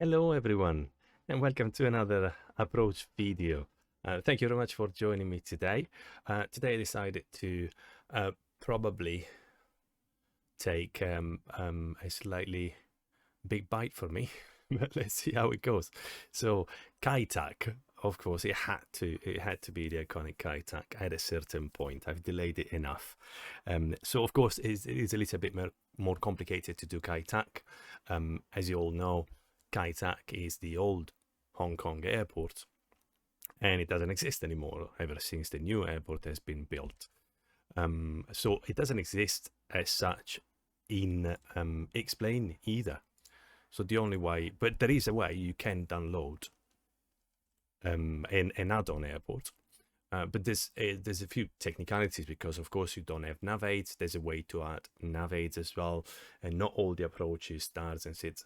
Hello everyone, and welcome to another approach video. Thank you very much for joining me today. Today I decided to probably take a slightly big bite for me, but let's see how it goes. So Kaitak, of course, it had to be the iconic Kaitak at a certain point. I've delayed it enough. So of course it is a little bit more complicated to do Kaitak. As you all know, Kaitak is the old Hong Kong airport, and it doesn't exist anymore ever since the new airport has been built. So it doesn't exist as such in Explain either. So the only way, but there is a way you can download an add-on airport. But there's a few technicalities because, of course, you don't have nav aids. There's a way to add nav aids as well, and not all the approaches, stars and sits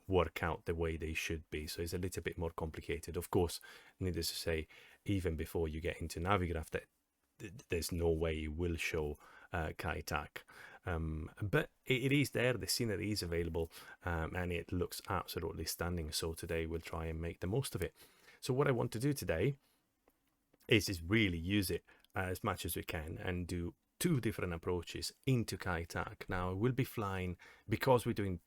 work out the way they should be. So it's a little bit more complicated. Of course, needless to say, even before you get into Navigraph, that there's no way it will show Kaitak. But it is there. The scenery is available, and it looks absolutely stunning. So today we'll try and make the most of it. So what I want to do today is really use it as much as we can and do two different approaches into Kaitak. Now we'll be flying, because we're doing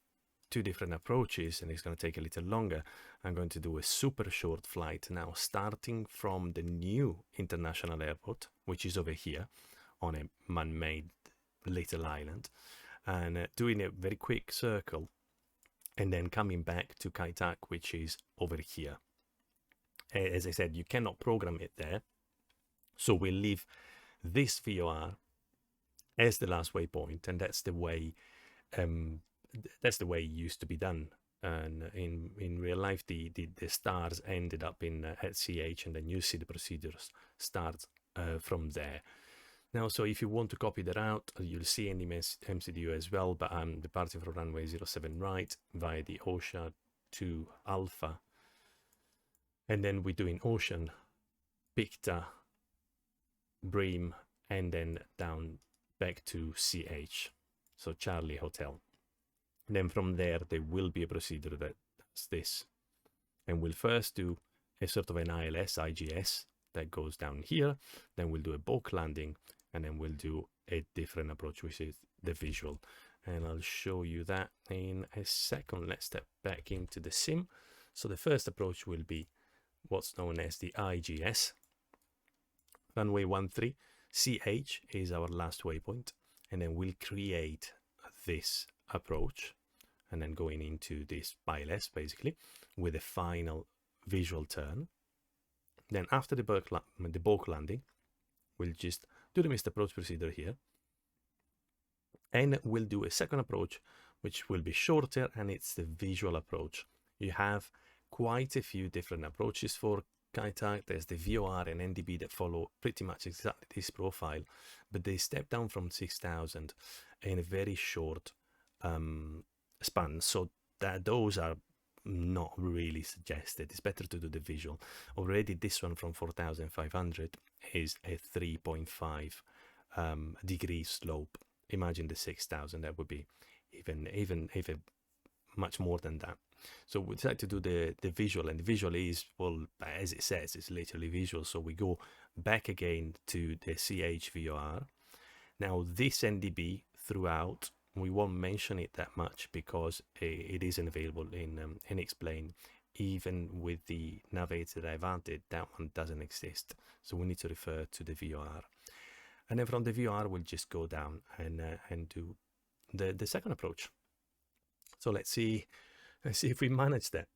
two different approaches and it's going to take a little longer. I'm going to do a super short flight now, starting from the new international airport, which is over here on a man-made little island, and doing a very quick circle and then coming back to Kaitak, which is over here. As I said, you cannot program it there, so we'll leave this VOR as the last waypoint, and that's the way it used to be done. And in real life, the stars ended up at CH, and then you see the procedures start from there. Now, so if you want to copy the route, you'll see in the MCDU as well, but I'm departing from runway 07 right via the OSHA to Alpha. And then we're doing Ocean, Picta, Bream, and then down back to CH, so Charlie Hotel. And then from there, there will be a procedure that does this. And we'll first do a sort of an IGS that goes down here. Then we'll do a baulked landing, and then we'll do a different approach, which is the visual. And I'll show you that in a second. Let's step back into the sim. So the first approach will be what's known as the IGS. Runway 13, CH is our last waypoint, and then we'll create this approach, and then going into this ILS basically with a final visual turn. Then after the baulked landing, we'll just do the missed approach procedure here, and we'll do a second approach, which will be shorter, and it's the visual approach. You have quite a few different approaches for Kaitak. There's the VOR and NDB that follow pretty much exactly this profile, but they step down from 6,000 in a very short span, so that those are not really suggested. It's better to do the visual. Already this one from 4,500 is a 3.5 degree slope. Imagine the 6,000, that would be even much more than that. So we decided to do the visual, and the visual is, well, as it says, it's literally visual. So we go back again to the CH VOR. Now this NDB throughout, we won't mention it that much because it isn't available in Explain. Even with the nav aids that I've added, that one doesn't exist. So we need to refer to the VOR. And then from the VOR, we'll just go down and do the second approach. So let's see if we manage that.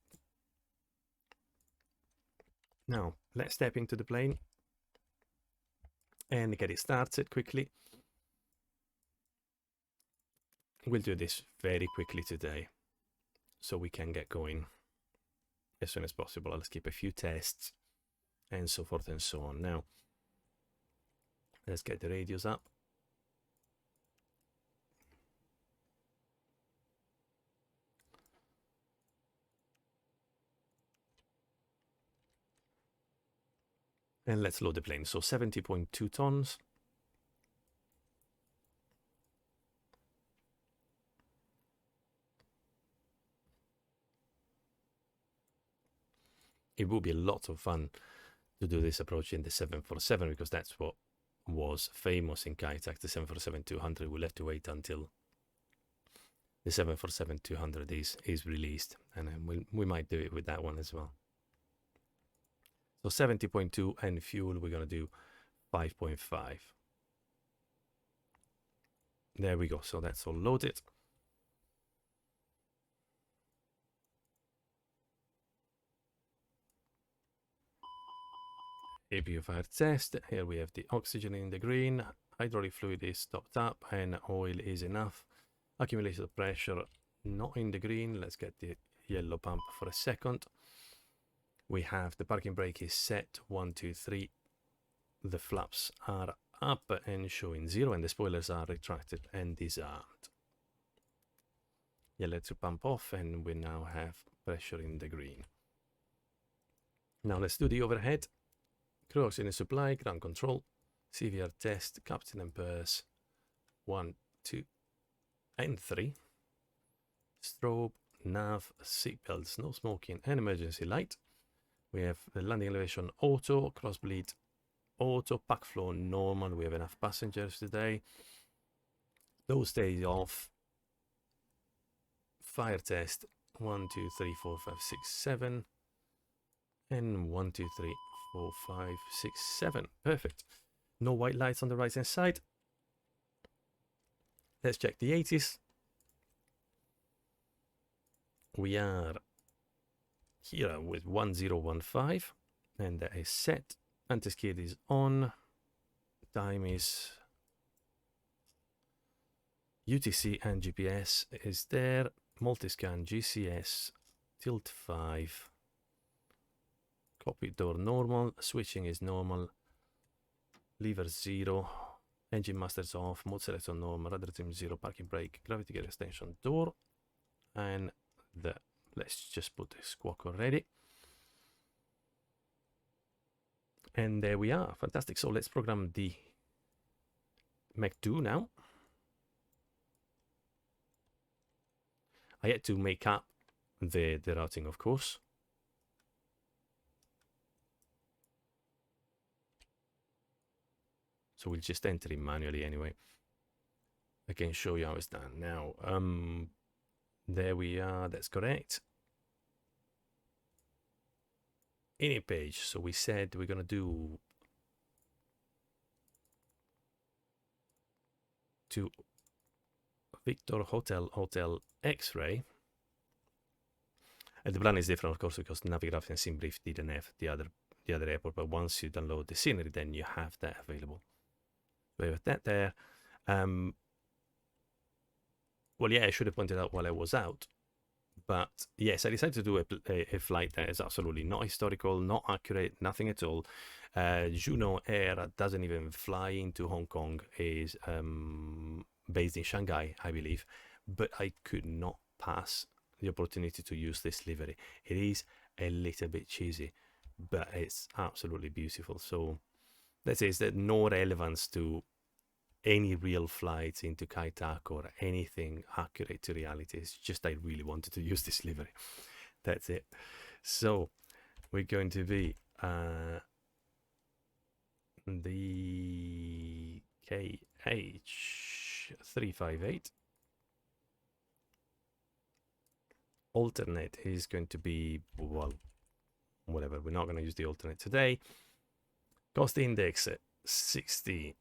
Now, let's step into the plane and get it started quickly. We'll do this very quickly today so we can get going as soon as possible. I'll skip a few tests and so forth and so on. Now, let's get the radios up. And let's load the plane. So 70.2 tons. it would be a lot of fun to do this approach in the 747 because that's what was famous in Kiteac, the 747-200. We'll have to wait until the 747-200 is released, and then we might do it with that one as well. So 70.2 and fuel, we're going to do 5.5. There we go. So that's all loaded. APU fire test. Here we have the oxygen in the green, hydraulic fluid is topped up, and oil is enough. Accumulation pressure not in the green. Let's get the yellow pump for a second. We have the parking brake is set 1, 2, 3. The flaps are up and showing 0, and the spoilers are retracted and disarmed. Yeah, let's pump off, and we now have pressure in the green. Now let's do the overhead. Crew oxygen supply, ground control, CVR test, captain and purse, 1, 2, and 3. Strobe, nav, seatbelts, no smoking, and emergency light. We have the landing elevation auto, crossbleed auto, pack flow normal. We have enough passengers today. Those days off. Fire test 1, 2, 3, 4, 5, 6, 7. And 1, 2, 3, 4, 5, 6, 7. Perfect. No white lights on the right hand side. Let's check the 80s. We are here with 1015, and that is set. Anti-skid is on. Time is UTC and GPS is there. Multiscan, GCS, tilt 5. Cockpit door normal. Switching is normal. Lever 0. Engine masters off. Mode selector normal. Rudder trim 0. Parking brake. Gravity gear extension door. And let's just put the squawk already. And there we are. Fantastic. So let's program the Mach2 now. I had to make up the routing, of course. So we'll just enter it manually anyway. I can show you how it's done now. There we are. That's correct. Init page. So we said we're gonna do to Victor Hotel X-ray. And the plan is different, of course, because Navigraph and SimBrief didn't have the other airport. But once you download the scenery, then you have that available. So we have that there. Well, yeah, I should have pointed out while I was out. But yes, I decided to do a flight that is absolutely not historical, not accurate, nothing at all. Juno Air doesn't even fly into Hong Kong, is based in Shanghai, I believe. But I could not pass the opportunity to use this livery. It is a little bit cheesy, but it's absolutely beautiful. So that is that no relevance to any real flights into Kiteac or anything accurate to reality. It's just I really wanted to use this livery. That's it. So we're going to be the KH358. Alternate is going to be, well, whatever. We're not going to use the alternate today. Cost index 60.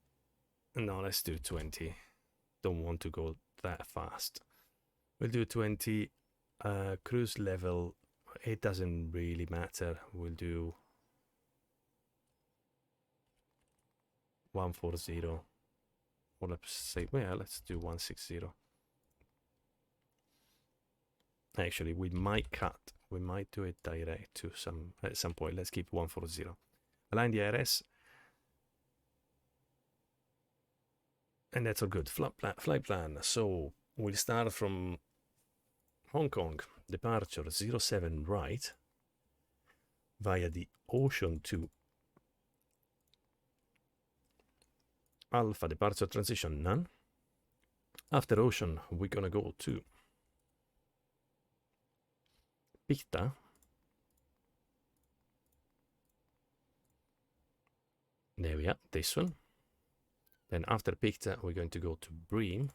No, let's do 20. Don't want to go that fast. We'll do 20. Cruise level, it doesn't really matter. We'll do 140. Or let's say, well, let's do 160. Actually, we might cut. We might do it direct to at some point. Let's keep 140. Align the IRS. And that's all good. Flight plan. So we'll start from Hong Kong. Departure 07 right via the Ocean to Alpha. Departure transition none. After Ocean, we're going to go to Picta. There we are, this one. Then after picture, we're going to go to Bream.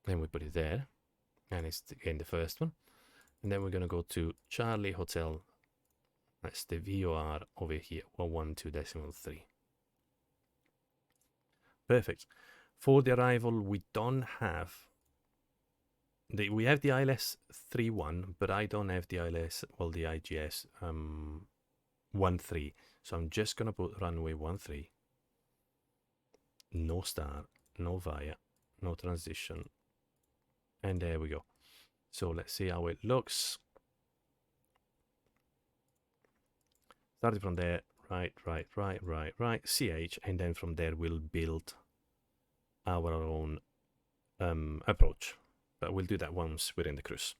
Then we put it there. And it's again the first one. And then we're going to go to Charlie Hotel. That's the VOR over here, 112.3. Perfect. For the arrival, we don't have... we have the ILS 31, but I don't have the ILS, well, the IGS 13. So I'm just going to put runway 13. No star, no via, no transition. And there we go. So let's see how it looks. Starting from there, right, CH, and then from there we'll build our own approach. But we'll do that once we're in the cruise.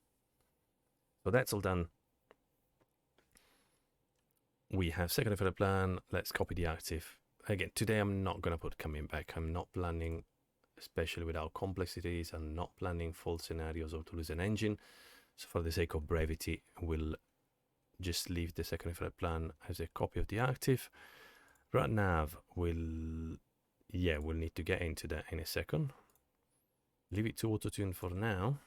So that's all done. We have second deferred plan. Let's copy the active. Again, today I'm not going to put coming back. I'm not planning, especially with how complex it is, I'm not planning full scenarios or to lose an engine. So for the sake of brevity, we'll just leave the second deferred plan as a copy of the active. Right nav, we'll need to get into that in a second. Leave it to auto-tune for now.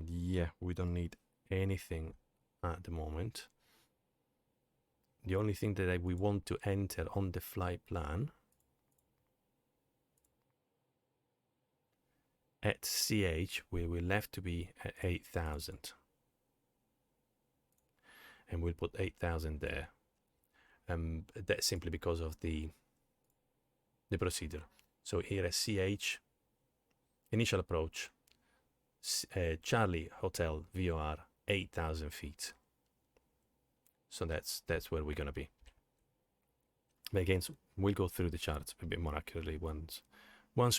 Yeah, we don't need anything at the moment. The only thing that we want to enter on the flight plan at CH, we will have to be at 8,000. And we'll put 8,000 there. That's simply because of the procedure. So here at CH, initial approach, Charlie Hotel VOR, 8,000 feet. So that's where we're going to be. But again, we'll go through the charts a bit more accurately once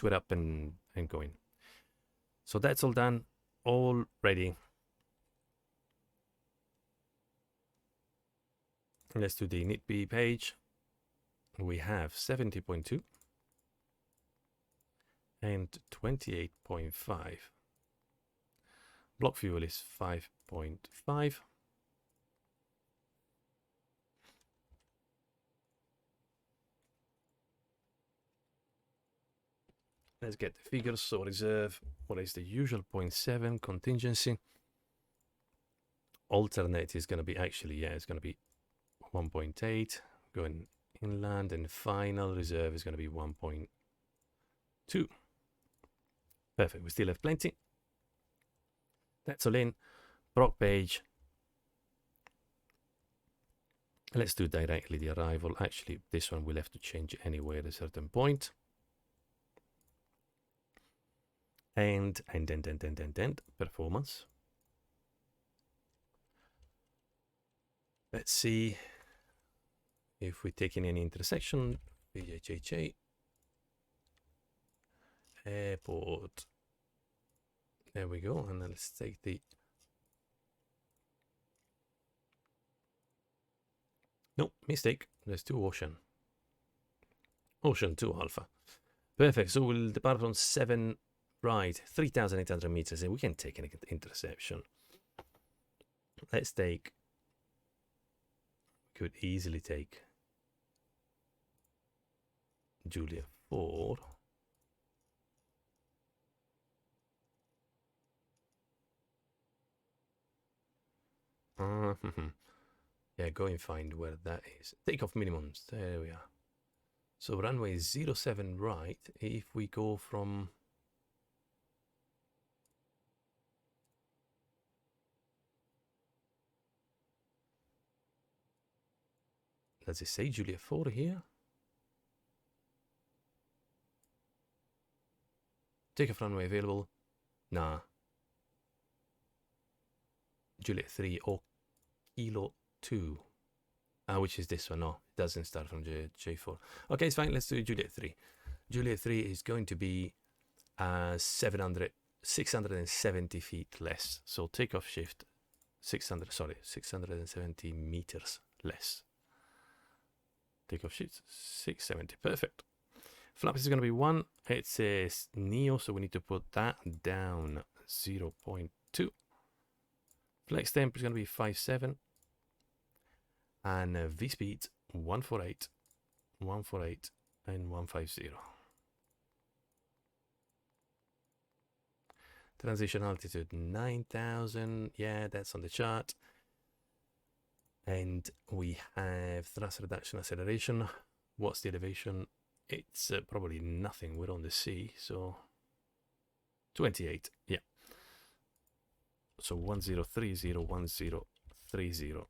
we're up and going. So that's all done, all ready. Let's do the NITB page. We have 70.2 and 28.5. Block fuel is 5.5. Let's get the figures. So reserve, what is the usual 0.7 contingency? Alternate is going to be actually, it's going to be 1.8 going inland, and final reserve is going to be 1.2. Perfect. We still have plenty. That's all in. Proc page. Let's do directly the arrival. Actually, this one we'll have to change anyway at a certain point. And performance. Let's see if we're taking any intersection. VHHX airport. There we go. And then let's take the... No, mistake. There's 2 ocean. Ocean 2 alpha. Perfect. So we'll depart from 7... Right, 3,800 meters, and we can take an interception. Let's take... Could easily take Julia 4. Yeah, go and find where that is. Takeoff minimums. There we are. So runway 07 right. If we go from... Does it say Juliet 4 here? Takeoff runway available? Nah. Juliet 3 or Kilo 2. Which is this one? No, it doesn't start from J4. Okay, it's fine. Let's do Juliet 3. Juliet 3 is going to be 670 feet less. So takeoff shift 670 meters less. Takeoff shift 670. Perfect. Flaps is going to be 1. It says NEO, so we need to put that down 0.2. Flex temp is going to be 5.7. And V-speed 148, 148, and 150. Transition altitude 9,000. Yeah, that's on the chart. And we have thrust reduction acceleration. What's the elevation? It's probably nothing. We're on the sea, so 28. Yeah. So 1030, 1030.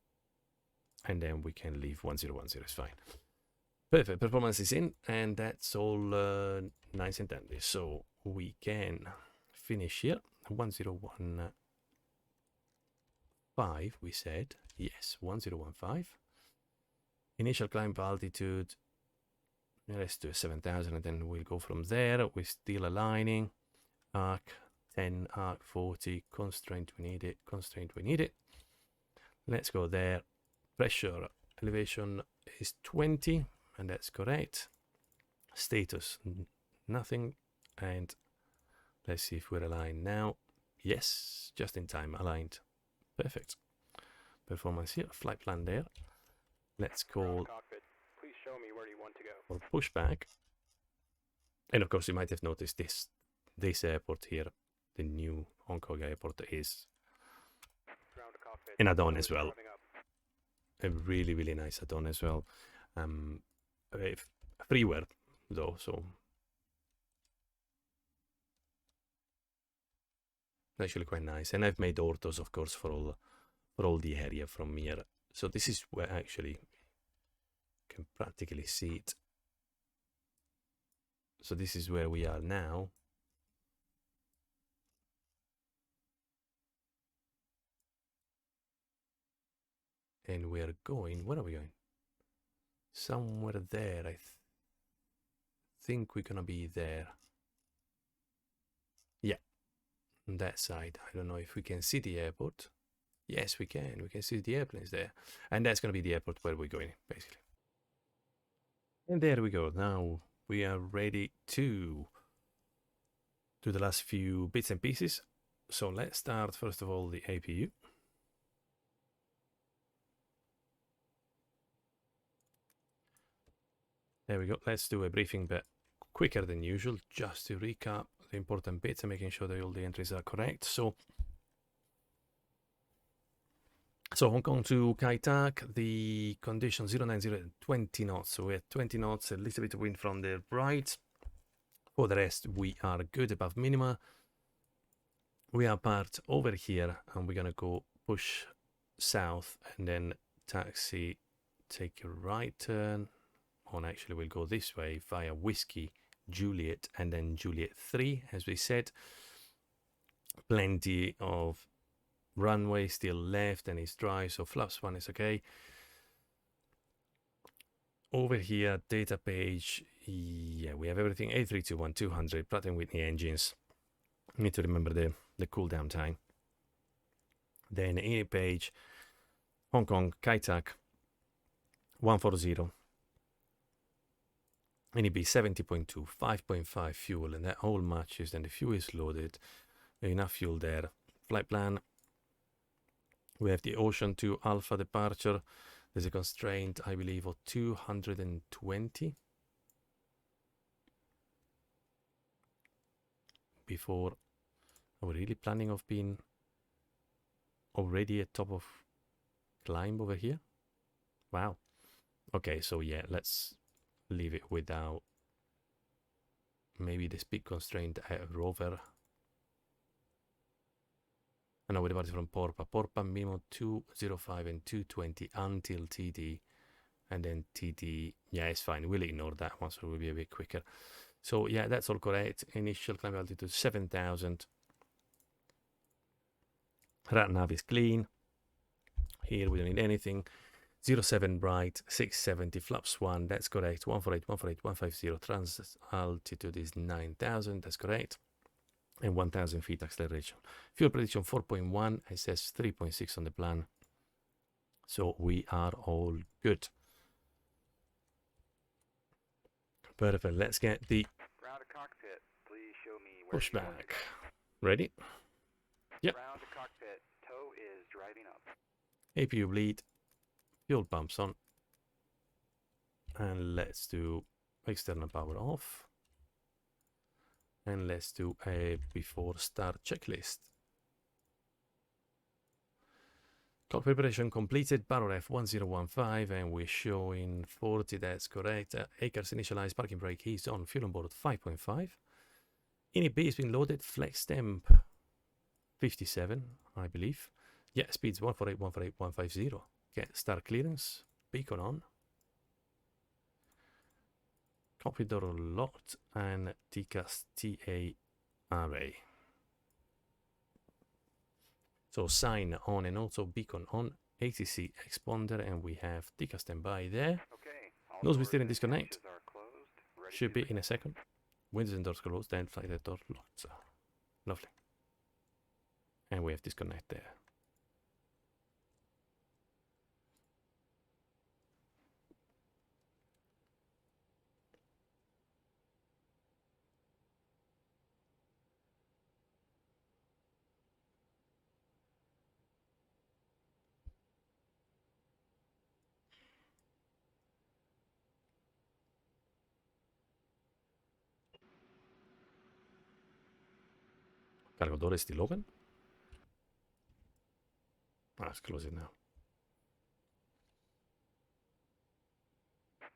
And then we can leave 1010. It's fine. Perfect. Performance is in, and that's all nice and dandy. So we can finish here. 1015, we said. Yes, 1015. Initial climb altitude. Let's do 7,000, and then we'll go from there. We're still aligning. Arc 10, arc 40. Constraint, we need it. Constraint, we need it. Let's go there. Pressure elevation is 20, and that's correct. Status, nothing. And let's see if we're aligned now. Yes, just in time, aligned. Perfect. Performance here, flight plan there. Let's call Please show me where you want to go. for pushback. And of course, you might have noticed this airport here, the new Hong Kong airport, is an add-on as well. A really, really nice add-on as well. Freeware though, so actually quite nice. And I've made orthos, of course, for all the area from here. So this is where actually you can practically see it. So this is where we are now. And we are going, where are we going? Somewhere there, I think we're gonna be there. Yeah, on that side. I don't know if we can see the airport. Yes, we can. We can see the airplanes there. And that's gonna be the airport where we're going, basically. And there we go. Now we are ready to do the last few bits and pieces. So let's start, first of all, the APU. There we go. Let's do a briefing bit quicker than usual, just to recap the important bits and making sure that all the entries are correct. So Hong Kong to Kai Tak, the condition 090 at 20 knots. So we're at 20 knots, a little bit of wind from the right. For the rest, we are good above minima. We are parked over here, and we're going to go push south and then taxi, take a right turn. On actually, we'll go this way via Whiskey, Juliet, and then Juliet 3, as we said. Plenty of runway still left, and it's dry, so flaps 1 is okay. Over here, data page, yeah, we have everything. A321, 200, Pratt & Whitney engines. Need to remember the cool down time. Then A page, Hong Kong, Kai Tak, 140. NEB 70.2, 5.5 fuel, and that all matches. Then the fuel is loaded. Enough fuel there. Flight plan. We have the Ocean to Alpha departure. There's a constraint, I believe, of 220. Before, are we really planning of being already at top of climb over here? Wow. Okay, so yeah, let's leave it without maybe the speed constraint rover. I know we departed from Porpa minimum 205 and 220 until TD, and then TD, yeah, it's fine, we'll ignore that one, so we'll be a bit quicker. So yeah, that's all correct. Initial climb altitude 7,000. Rat nav is clean. Here we don't need anything. 07 bright, 670, flaps 1, that's correct. 148, 148, 150, trans altitude is 9,000, that's correct. And 1,000 feet acceleration. Fuel prediction 4.1, it says 3.6 on the plan. So we are all good. Perfect, let's get the Ground to cockpit, please show me where pushback. Ready? Yep. Ground to cockpit, tow is dry. driving up. APU bleed, fuel pumps on, and let's do external power off. And let's do a before start checklist. Cockpit preparation completed, barrel F1015, and we're showing 40, that's correct. ACARS initialized, parking brake is on, fuel on board 5.5. Init B has been loaded, flex temp 57, I believe. Yeah, speeds 148, 148, 150. Get start clearance, beacon on. Cockpit door locked, and TCAS TA array. So sign on and also beacon on, ATC exponder, and we have TCAS standby there. Okay. Nose be steering disconnect. Are closed. Should be in a second. Windows and doors closed, then flight deck door locked. So, lovely. And we have disconnect there. Cargo door is still open. Let's close it now.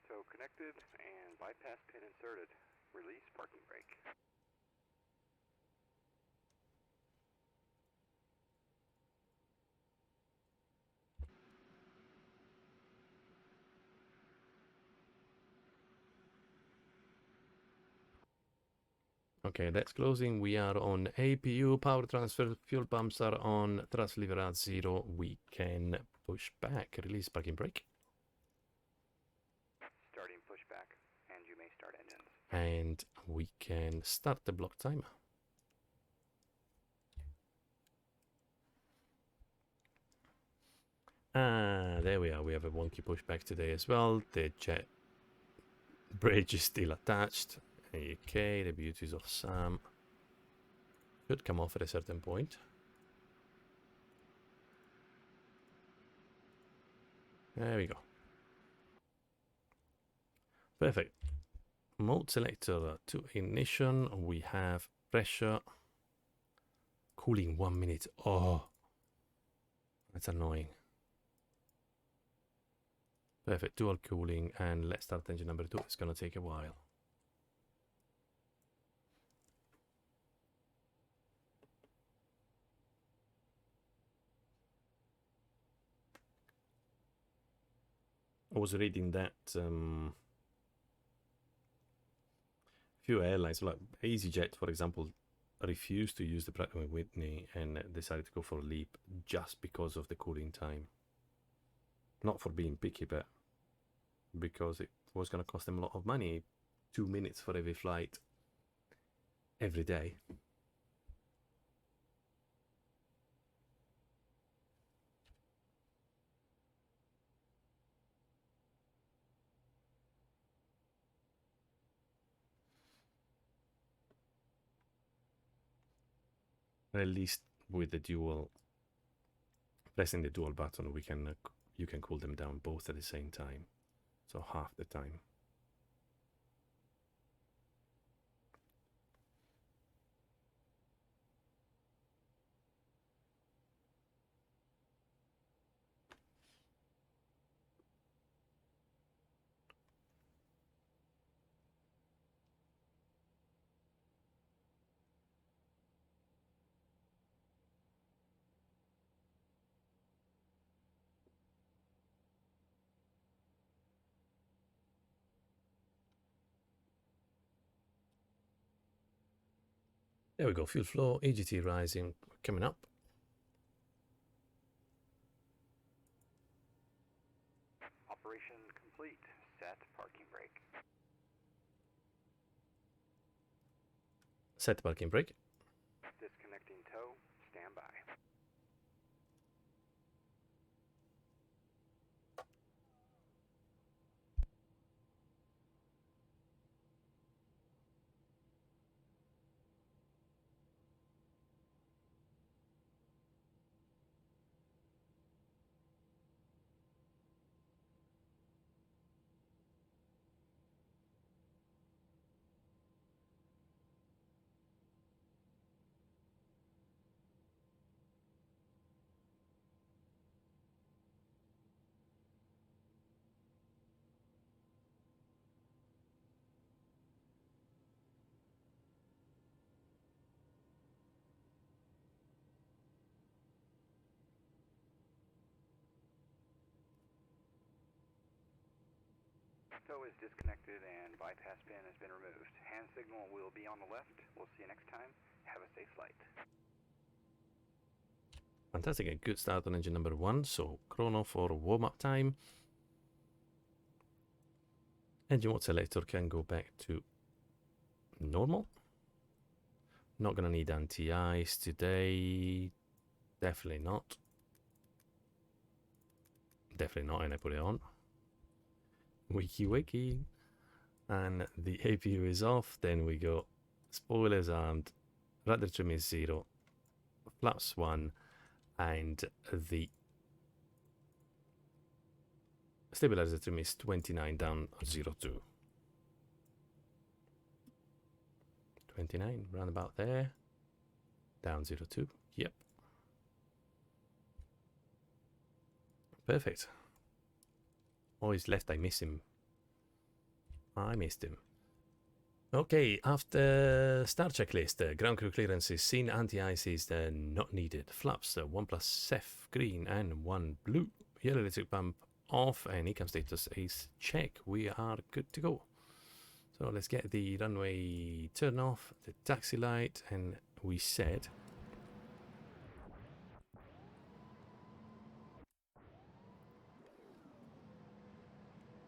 So connected and bypass pin inserted. Release parking brake. Okay, that's closing. We are on APU, power transfer, fuel pumps are on, thrust lever at 0. We can push back, release parking brake. Starting pushback, and you may start engines. And we can start the block timer. There we are. We have a wonky pushback today as well. The jet bridge is still attached. Okay, the beauties of Sam should come off at a certain point. There we go. Perfect. Mode selector to ignition. We have pressure. Cooling 1 minute. Oh, that's annoying. Perfect. Dual cooling, and let's start engine number 2. It's going to take a while. I was reading that few airlines, like EasyJet, for example, refused to use the Pratt & Whitney and decided to go for a LEAP just because of the cooling time. Not for being picky, but because it was going to cost them a lot of money. 2 minutes for every flight every day. At least with the dual, pressing the dual button, we can you can cool them down both at the same time, so half the time. There we go, fuel flow, EGT rising, coming up. Operation complete. Set parking brake. Set parking brake. Disconnecting tow. Stand by. tow is disconnected and bypass pin has been removed. Hand signal will be on the left. We'll see you next time. Have a safe flight. Fantastic, a good start on engine number 1. So chrono for warm-up time. Engine mode selector can go back to normal. Not going to need anti-ice today. Definitely not. Definitely not, and I put it on. Wiki. And the APU is off. Then we go spoilers armed, rudder trim is 0, flaps 1, and the stabilizer trim is 29 down 02. 29, round about there. Down 02. Yep. Perfect. Oh, he's left. I miss him. I missed him. Okay, after start checklist, ground crew clearance is seen, anti-ice is not needed. Flaps 1+ F green and 1 blue. Yellow electric pump off, and ECAM status is check. We are good to go. So let's get the runway turn off, the taxi light, and we said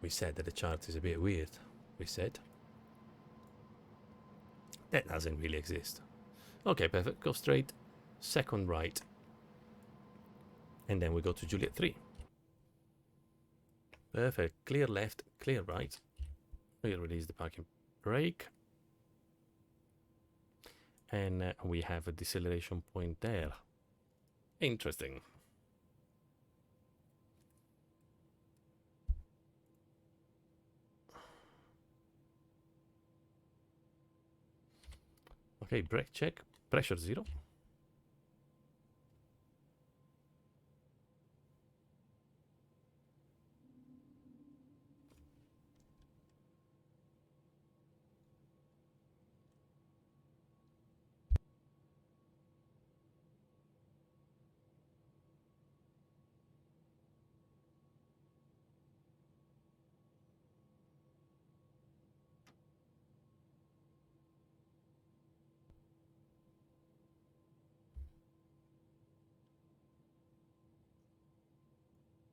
that the chart is a bit weird. We said that doesn't really exist. Okay, perfect. Go straight, second right, and then we go to Juliet 3. Perfect. Clear left, clear right. We release the parking brake, and we have a deceleration point there. Interesting. Okay, brake check, pressure 0.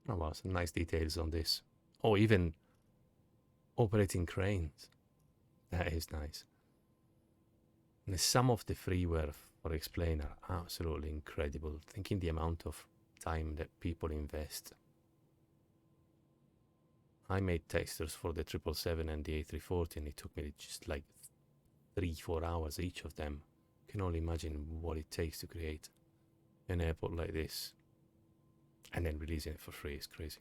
Oh wow, some nice details on this. Oh, even operating cranes. That is nice. And some of the freeware for Explain are absolutely incredible. Thinking the amount of time that people invest. I made textures for the 777 and the A340, and it took me just like 3-4 hours each of them. You can only imagine what it takes to create an airport like this. And then releasing it for free is crazy.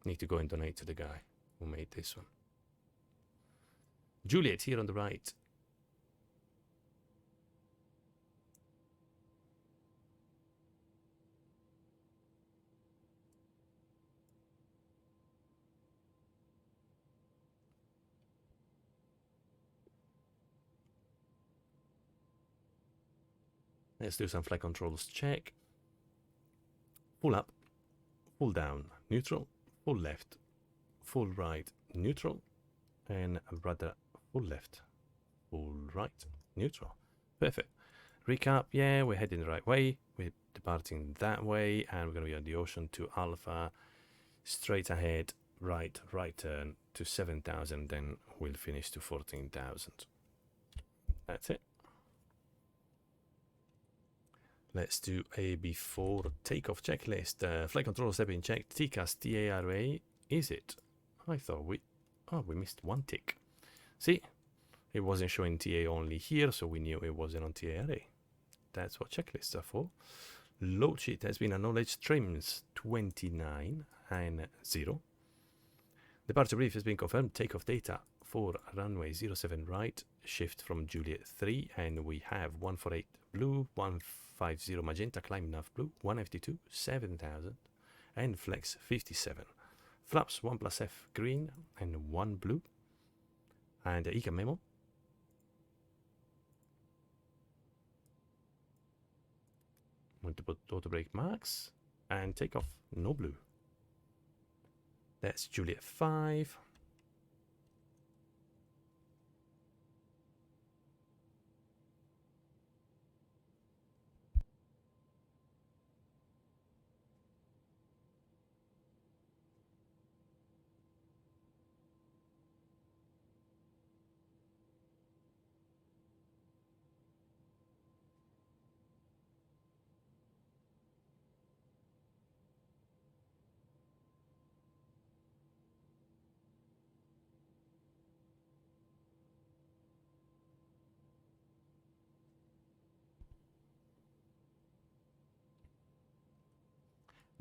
Need to go and donate to the guy who made this one. Juliet here on the right. Let's do some flight controls check. Full up, full down, neutral, full left, full right, neutral, and rudder full left, full right, neutral. Perfect. Recap, yeah, we're heading the right way. We're departing that way, and we're going to be on the ocean to Alpha, straight ahead, right turn to 7,000, then we'll finish to 14,000. That's it. Let's do a before takeoff checklist. Flight controls have been checked. TCAS TARA, is it? I thought we missed one tick. See, it wasn't showing TA only here, so we knew it wasn't on TARA. That's what checklists are for. Load sheet has been acknowledged. Trims 29 and 0. Departure brief has been confirmed. Takeoff data for runway 07 right. Shift from Juliet 3, and we have 148 blue, 150 magenta, climb nav blue, 152, 7,000, and flex 57. Flaps 1+ F green and 1 blue. And ECAM memo. I'm going to put auto brake max and take off, no blue. That's Juliet 5.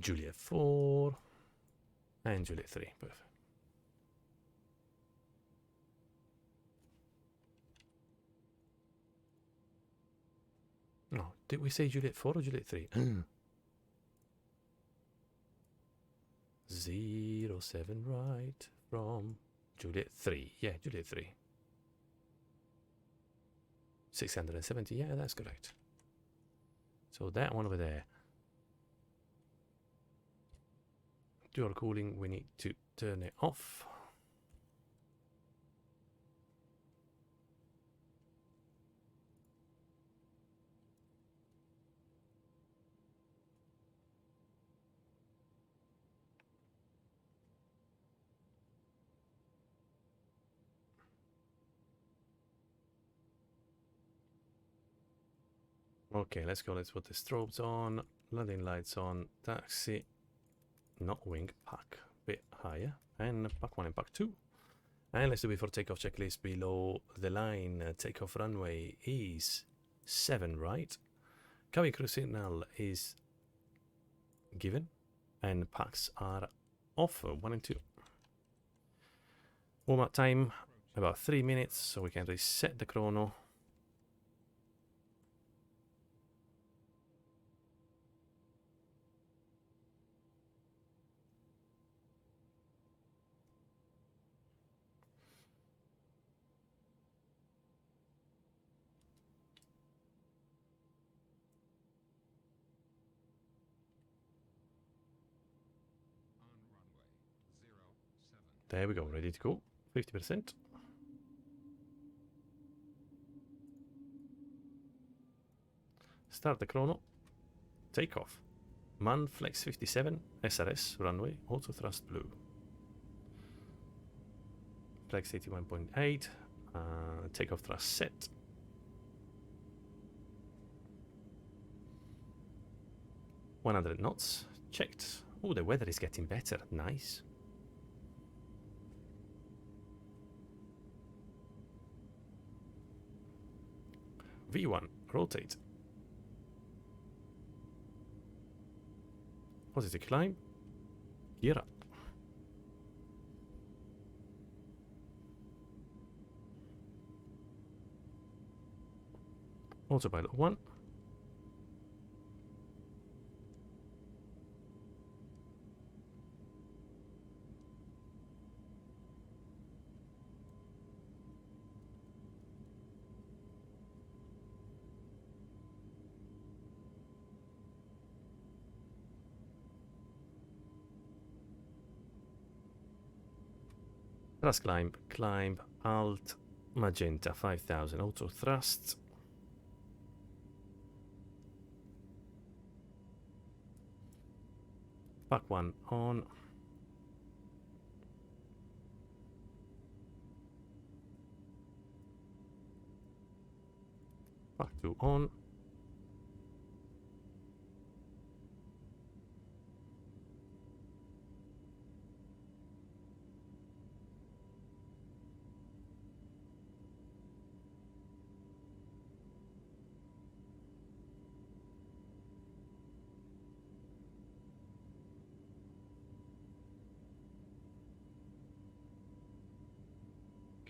Juliet 4. And Juliet 3. Perfect. No, did we say Juliet 4 or Juliet 3? 07 right from Juliet 3. Yeah, Juliet 3. 670. Yeah, that's correct. So that one over there. Dual cooling, we need to turn it off. Okay, let's go. Let's put the strobes on. Landing lights on. Taxi. Not wing. Pack. Bit higher. And pack 1 and pack 2. And let's do before takeoff checklist below the line. Takeoff runway is 7 right. Cabin crew signal is given. And packs are off. 1 and 2. Warm up time about 3 minutes, so we can reset the chrono. There we go, ready to go. 50%. Start the chrono. Takeoff. Man Flex 57, SRS, runway, auto thrust blue. Flex 81.8, takeoff thrust set. $100 knots, checked. Oh, the weather is getting better, nice. V1, rotate. Positive climb. Gear up. Autopilot 1. Thrust climb, climb, alt, magenta 5000, auto thrust. Pack 1 on. Pack 2 on.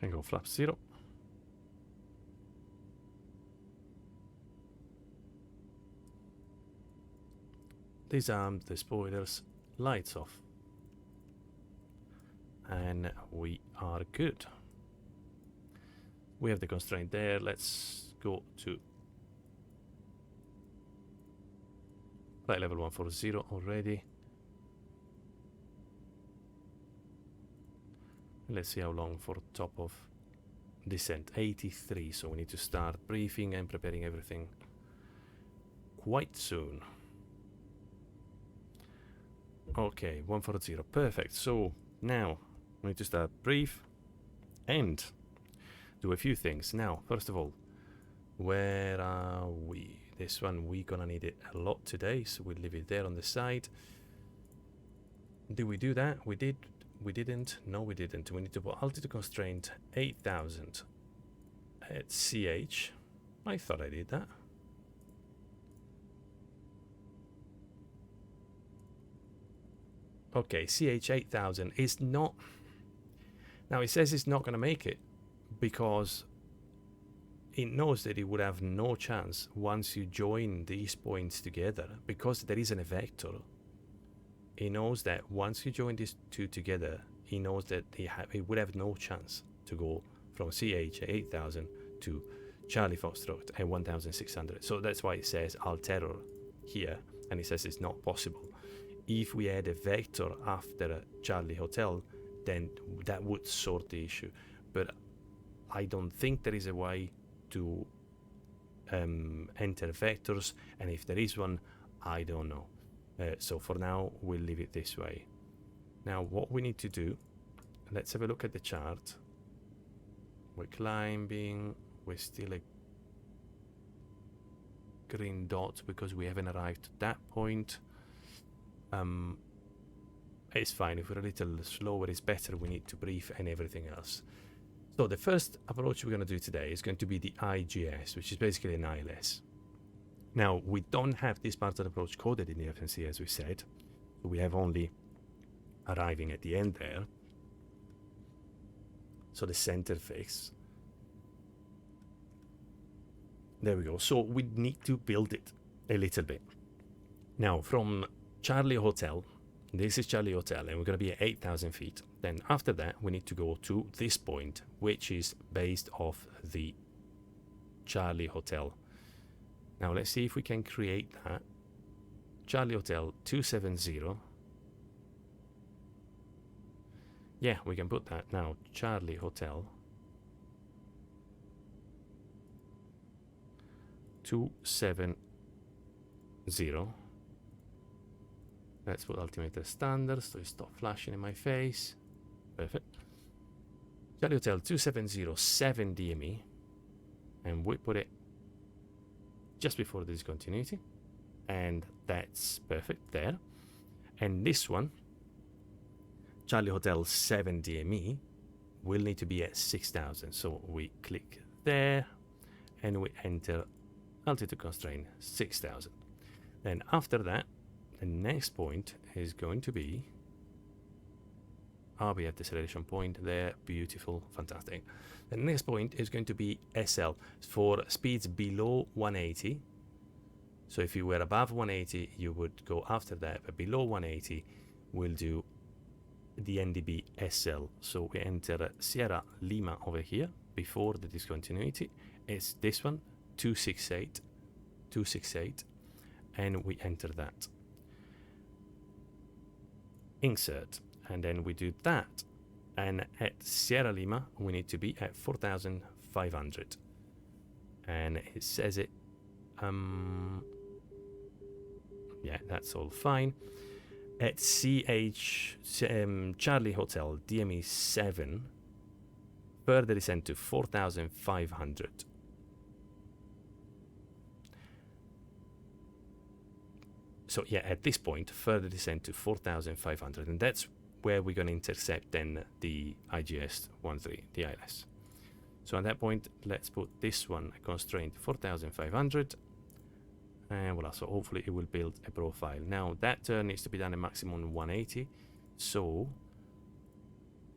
Can go flap 0. Disarm the spoilers, lights off. And we are good. We have the constraint there. Let's go to flight level 140 already. Let's see how long for top of descent. 83, so we need to start briefing and preparing everything quite soon. Okay, 140, perfect. So now we need to start brief and do a few things. Now, first of all, where are we? This one, we're gonna need it a lot today, so we'll leave it there on the side. Did we do that? We did. We didn't. No, we didn't. We need to put altitude constraint 8000 at CH. I thought I did that. Okay, CH 8000 is not. Now it says it's not going to make it because it knows that it would have no chance once you join these points together, because there isn't a vector. He knows that once you join these two together, he knows that he would have no chance to go from CH 8000 to Charlie Foxtrot at 1600. So that's why it says Alteror here, and it says it's not possible. If we add a vector after Charlie Hotel, then that would sort the issue. But I don't think there is a way to enter vectors, and if there is one, I don't know. So for now, we'll leave it this way. Now, what we need to do, let's have a look at the chart. We're climbing, we're still a green dot because we haven't arrived at that point. It's fine, if we're a little slower it's better, we need to brief and everything else. So the first approach we're going to do today is going to be the IGS, which is basically an ILS. Now, we don't have this part of the approach coded in the FNC, as we said. So we have only arriving at the end there. So the center fix. There we go. So we need to build it a little bit. Now, from Charlie Hotel, this is Charlie Hotel, and we're going to be at 8,000 feet. Then after that, we need to go to this point, which is based off the Charlie Hotel. Now, let's see if we can create that. Charlie Hotel 270. Yeah, we can put that now. Charlie Hotel 270. Let's put altimeter standard so it stop flashing in my face. Perfect. Charlie Hotel 270 7 DME, and we put it just before the discontinuity, and that's perfect there. And this one, Charlie Hotel 7 DME, will need to be at 6,000. So we click there and we enter altitude constraint 6,000. Then after that, the next point is going to be, we have deceleration point there, beautiful, fantastic. The next point is going to be SL for speeds below 180. So if you were above 180, you would go after that, but below 180, we'll do the NDB SL. So we enter Sierra Lima over here before the discontinuity. It's this one, 268, 268, and we enter that. Insert, and then we do that, and at Sierra Lima we need to be at 4,500, and it says it, yeah, that's all fine. At Charlie Hotel DME 7, further descend to 4,500. So yeah, at this point, further descend to 4,500, and that's where we're going to intercept then the IGS 13, the ILS. So at that point, let's put this one constraint 4,500, and voila. So hopefully it will build a profile. Now that turn needs to be done at maximum 180. So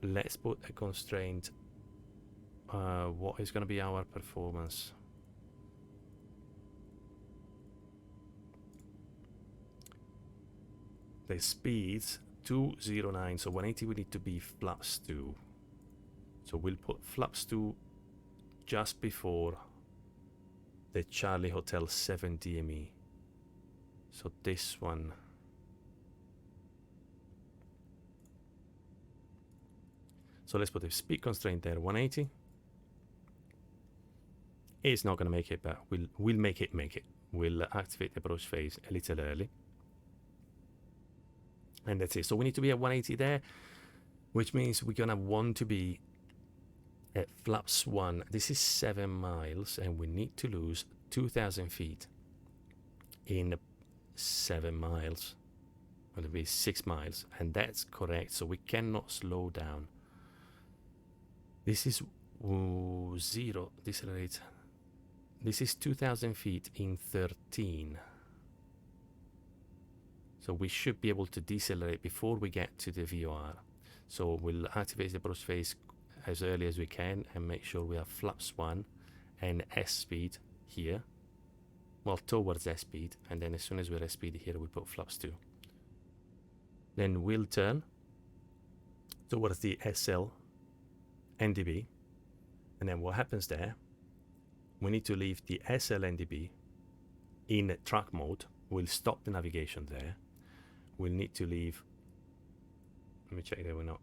let's put a constraint. What is going to be our performance? The speeds 209, so 180 we need to be flaps 2. So we'll put flaps 2 just before the Charlie Hotel 7 DME. So this one. So let's put a speed constraint there, 180. It's not going to make it, but we'll make it. We'll activate the approach phase a little early. And that's it. So we need to be at 180 there, which means we're going to want to be at flaps 1. This is 7 miles, and we need to lose 2,000 feet in 7 miles. Well, it'll be 6 miles, and that's correct. So we cannot slow down. This is 0, decelerate. This is 2,000 feet in 13. So we should be able to decelerate before we get to the VOR. So we'll activate the approach phase as early as we can and make sure we have flaps 1 and S speed here. Well, towards S speed, and then as soon as we're S speed here, we'll put flaps 2. Then we'll turn towards the SL NDB, and then what happens there, we need to leave the SL NDB in track mode. We'll stop the navigation there. We'll need to leave, let me check that we're not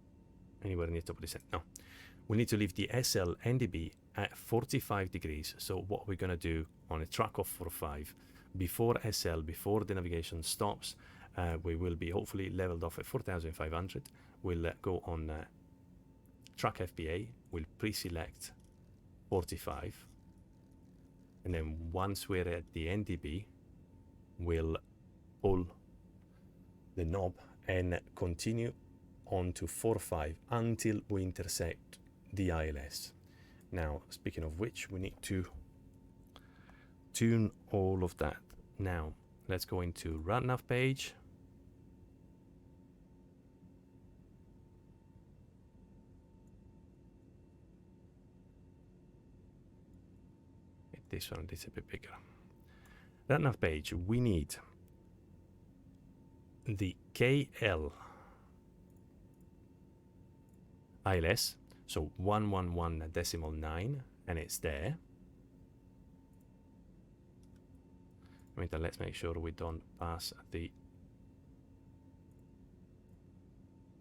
anywhere near top of the set. No, we need to leave the SL NDB at 45 degrees. So what we're going to do on a track of 45, before SL, before the navigation stops, we will be hopefully leveled off at 4,500. We'll go on track FBA. We'll pre-select 45. And then once we're at the NDB, we'll pull the knob and continue on to 45 until we intersect the ILS. Now, speaking of which, we need to tune all of that. Now, let's go into run nav page. This one is a bit bigger. Run nav page, we need the KL ILS, so 111.9, and it's there. Let's make sure we don't pass the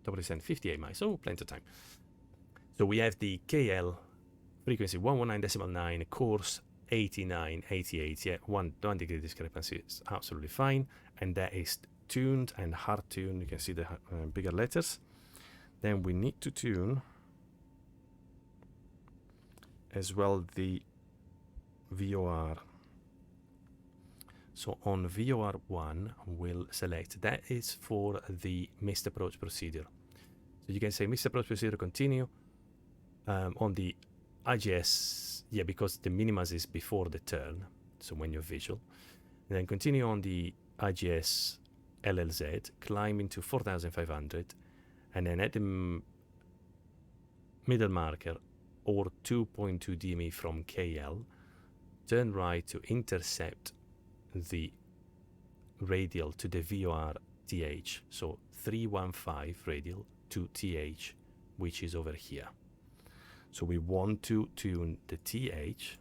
top of the descent 58 miles, so plenty of time. So we have the KL frequency 119.9, course 89, 88, yeah, 1 degree discrepancy is absolutely fine, and that is tuned and hard tuned. You can see the bigger letters. Then we need to tune as well the VOR. So on VOR 1, we'll select, that is for the missed approach procedure. So you can say missed approach procedure continue. On the IGS, yeah, because the minimas is before the turn, so when you're visual. And then continue on the IGS LLZ, climb into 4,500, and then at the middle marker, or 2.2 DME from KL, turn right to intercept the radial to the VOR TH, so 315 radial to TH, which is over here. So we want to tune the TH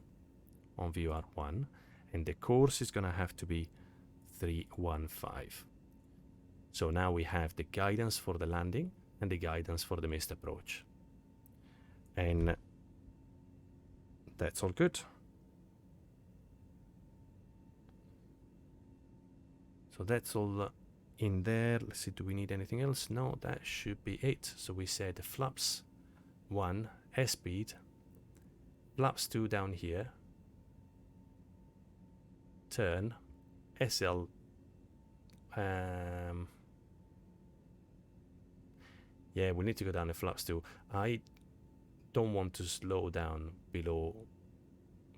on VOR 1, and the course is going to have to be 315. So now we have the guidance for the landing and the guidance for the missed approach. And that's all good. So that's all in there. Let's see, do we need anything else? No, that should be it. So we said flaps 1, S speed, flaps 2 down here, turn, SL, yeah, we need to go down to flaps 2. I don't want to slow down below,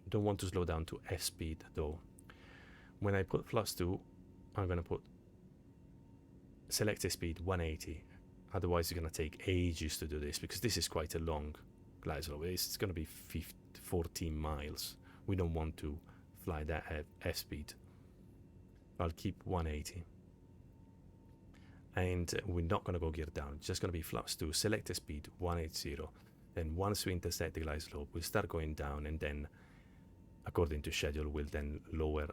don't want to slow down to S speed though. When I put flaps 2, I'm going to put selector speed 180. Otherwise, it's going to take ages to do this, because this is quite a long glide slope. It's going to be 14 miles. We don't want to fly that at F speed. I'll keep 180. And we're not going to go gear down. It's just going to be flaps 2, selector speed 180. Then once we intersect the glide slope, we'll start going down, and then according to schedule, we'll then lower,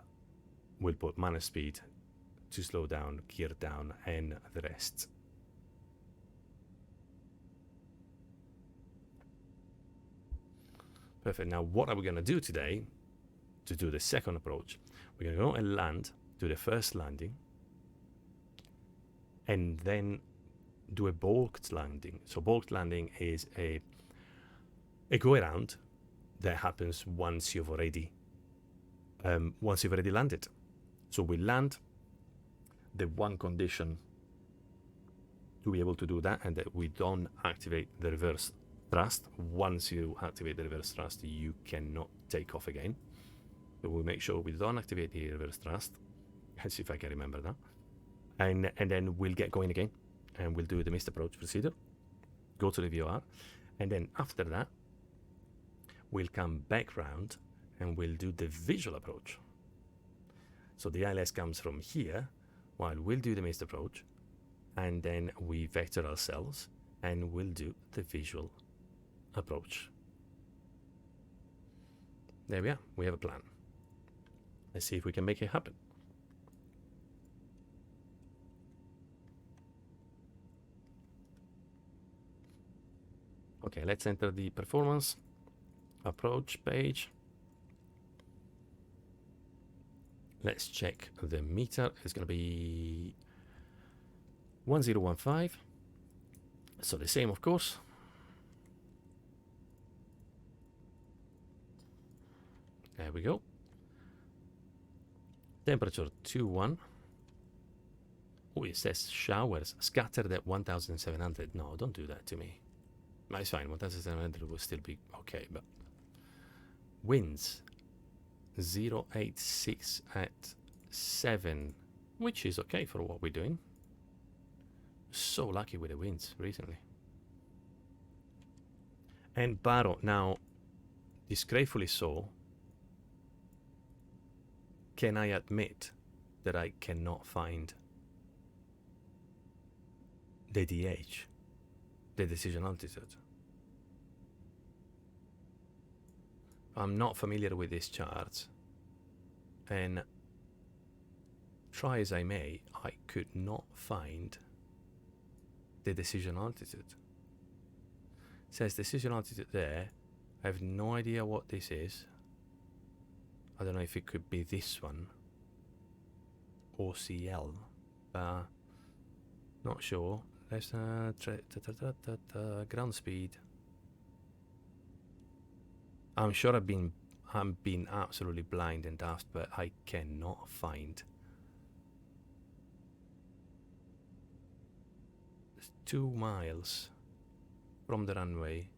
we'll put minus speed to slow down, gear down, and the rest. Perfect. Now, what are we going to do today to do the second approach? We're going to go and land, do the first landing, and then do a baulked landing. So baulked landing is a go around that happens once you've already landed. So we land. The one condition to be able to do that, and that we don't activate the reverse thrust. Once you activate the reverse thrust, you cannot take off again. So we'll make sure we don't activate the reverse thrust. Let's see if I can remember that. And then we'll get going again, and we'll do the missed approach procedure. Go to the VOR, and then after that, we'll come back round and we'll do the visual approach. So the ILS comes from here, while we'll do the missed approach, and then we vector ourselves and we'll do the visual approach. There we are. We have a plan. Let's see if we can make it happen. Okay, let's enter the performance approach page. Let's check the meter. It's going to be 1015. So the same, of course. There we go. Temperature 21. Oh, it says showers scattered at 1700. No, don't do that to me. It's fine. 1700 will still be okay, but winds 086 at 7, which is okay for what we're doing. So lucky with the winds recently. And Baro, now, disgracefully so, can I admit that I cannot find the DH, the decision altitude? I'm not familiar with this chart, and try as I may, I could not find the decision altitude. It says decision altitude there. I have no idea what this is. I don't know if it could be this one, OCL, not sure. Let's ground speed. I'm sure I'm being absolutely blind and daft, but I cannot find. It's 2 miles from the runway.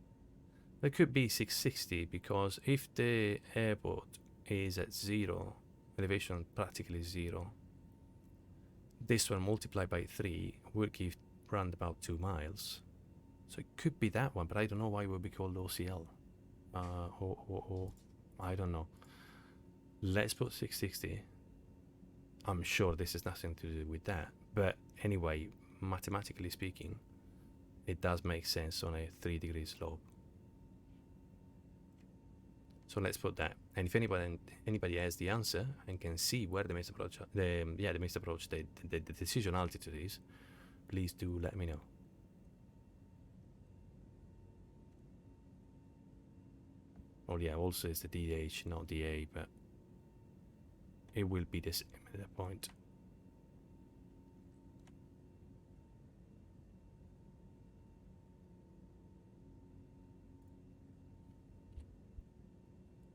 It could be 660, because if the airport is at 0, elevation practically 0, this one multiplied by 3 would give round about 2 miles. So it could be that one, but I don't know why it would be called OCL. Or I don't know. Let's put 660. I'm sure this has nothing to do with that, but anyway, mathematically speaking, it does make sense on a 3-degree slope. So let's put that. And if anybody has the answer and can see where the missed approach, the decision altitude is, please do let me know. Oh yeah, also it's the DH, not DA, but it will be the same at that point.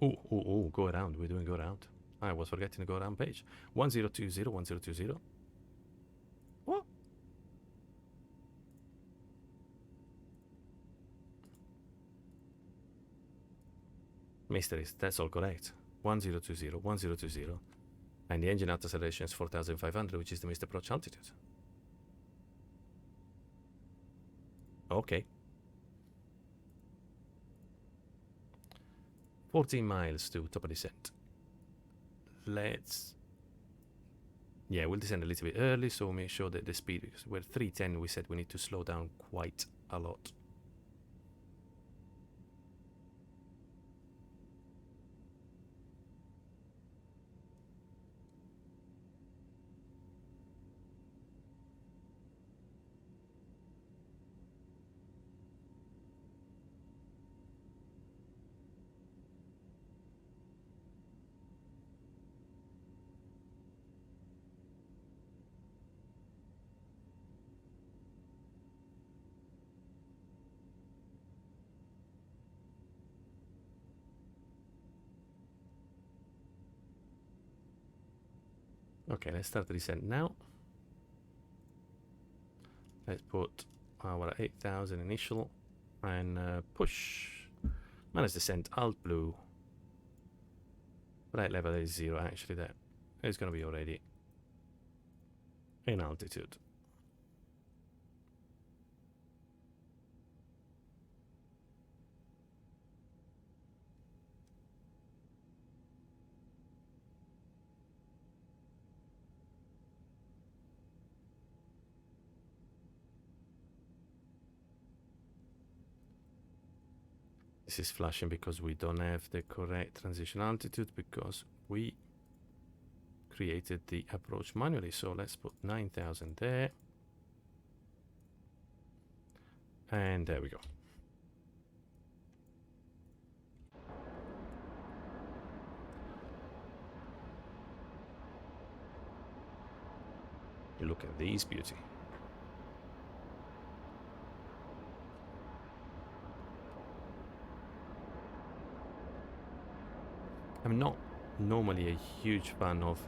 Oh, go around. We're doing go around. I was forgetting to go around page. 1020, 1020. What? Mysteries, that's all correct. 1020, 1020. And the engine out acceleration is 4,500, which is the missed approach altitude. Okay. 14 miles to top of descent. Yeah, we'll descend a little bit early, so we'll make sure that the speed, because we're 310, we said we need to slow down quite a lot. Okay, let's start the descent now. Let's put our 8,000 initial and push. Manage descent, alt blue. Right level is 0, actually that is going to be already in altitude. This is flashing because we don't have the correct transition altitude because we created the approach manually. So let's put 9,000 there. And there we go. Look at this beauty. I'm not normally a huge fan of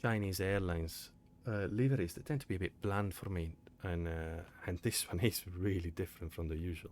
Chinese airlines liveries. They tend to be a bit bland for me, and this one is really different from the usual.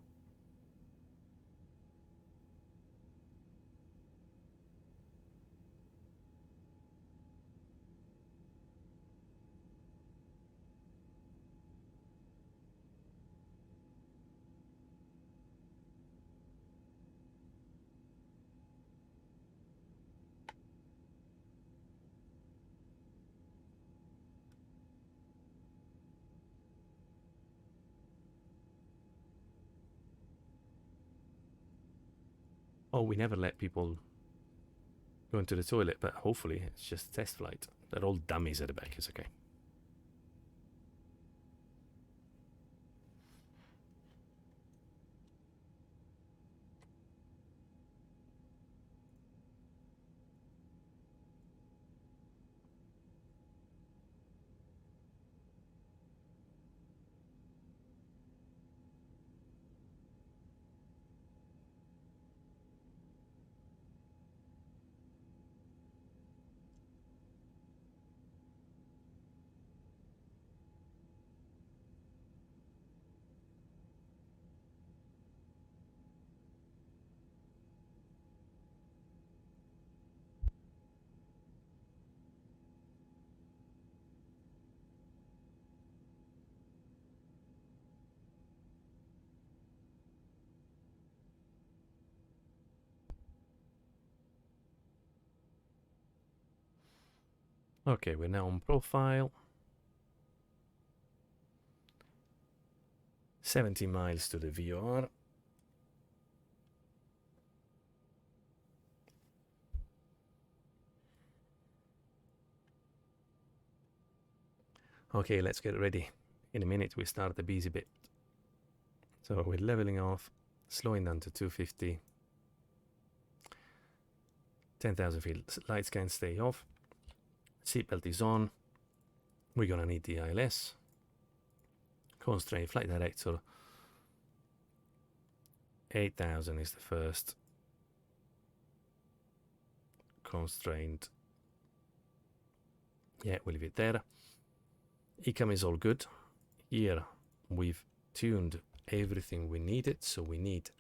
Oh, we never let people go into the toilet, but hopefully it's just a test flight. They're all dummies at the back, it's okay. Okay, we're now on profile. 70 miles to the VOR. Okay, let's get ready. In a minute we start the busy bit. So we're leveling off, slowing down to 250. 10,000 feet. Lights can stay off. Seatbelt is on. We're gonna need the ILS. Constraint flight director. 8,000 is the first constraint. Yeah, we'll leave it there. ECAM is all good. Here we've tuned everything we needed, so we need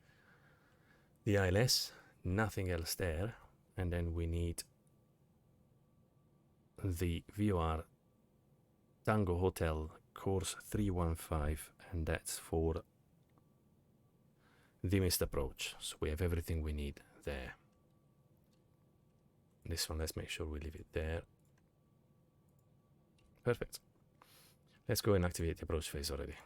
the ILS, nothing else there, and then we need the VOR Tango Hotel course 315, and that's for the missed approach. So we have everything we need there. This one, let's make sure we leave it there. Perfect. Let's go and activate the approach phase already.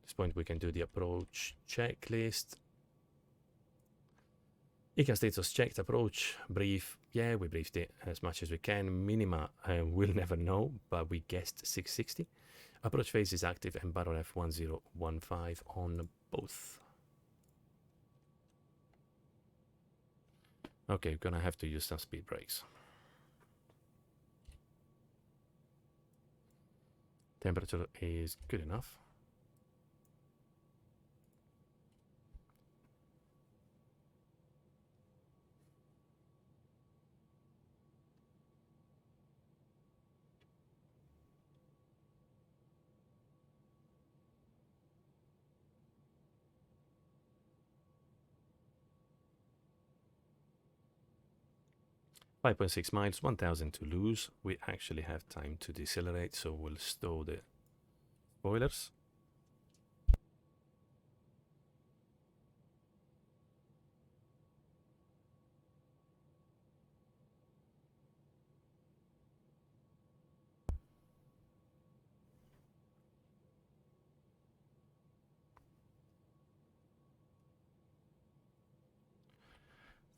At this point we can do the approach checklist. ECA status checked, approach, brief. Yeah, we briefed it as much as we can. Minima, we'll never know, but we guessed 660. Approach phase is active and barrel F1015 on both. Okay, we're gonna have to use some speed brakes. Temperature is good enough. 5.6 miles, 1000 to lose. We actually have time to decelerate, so we'll stow the spoilers.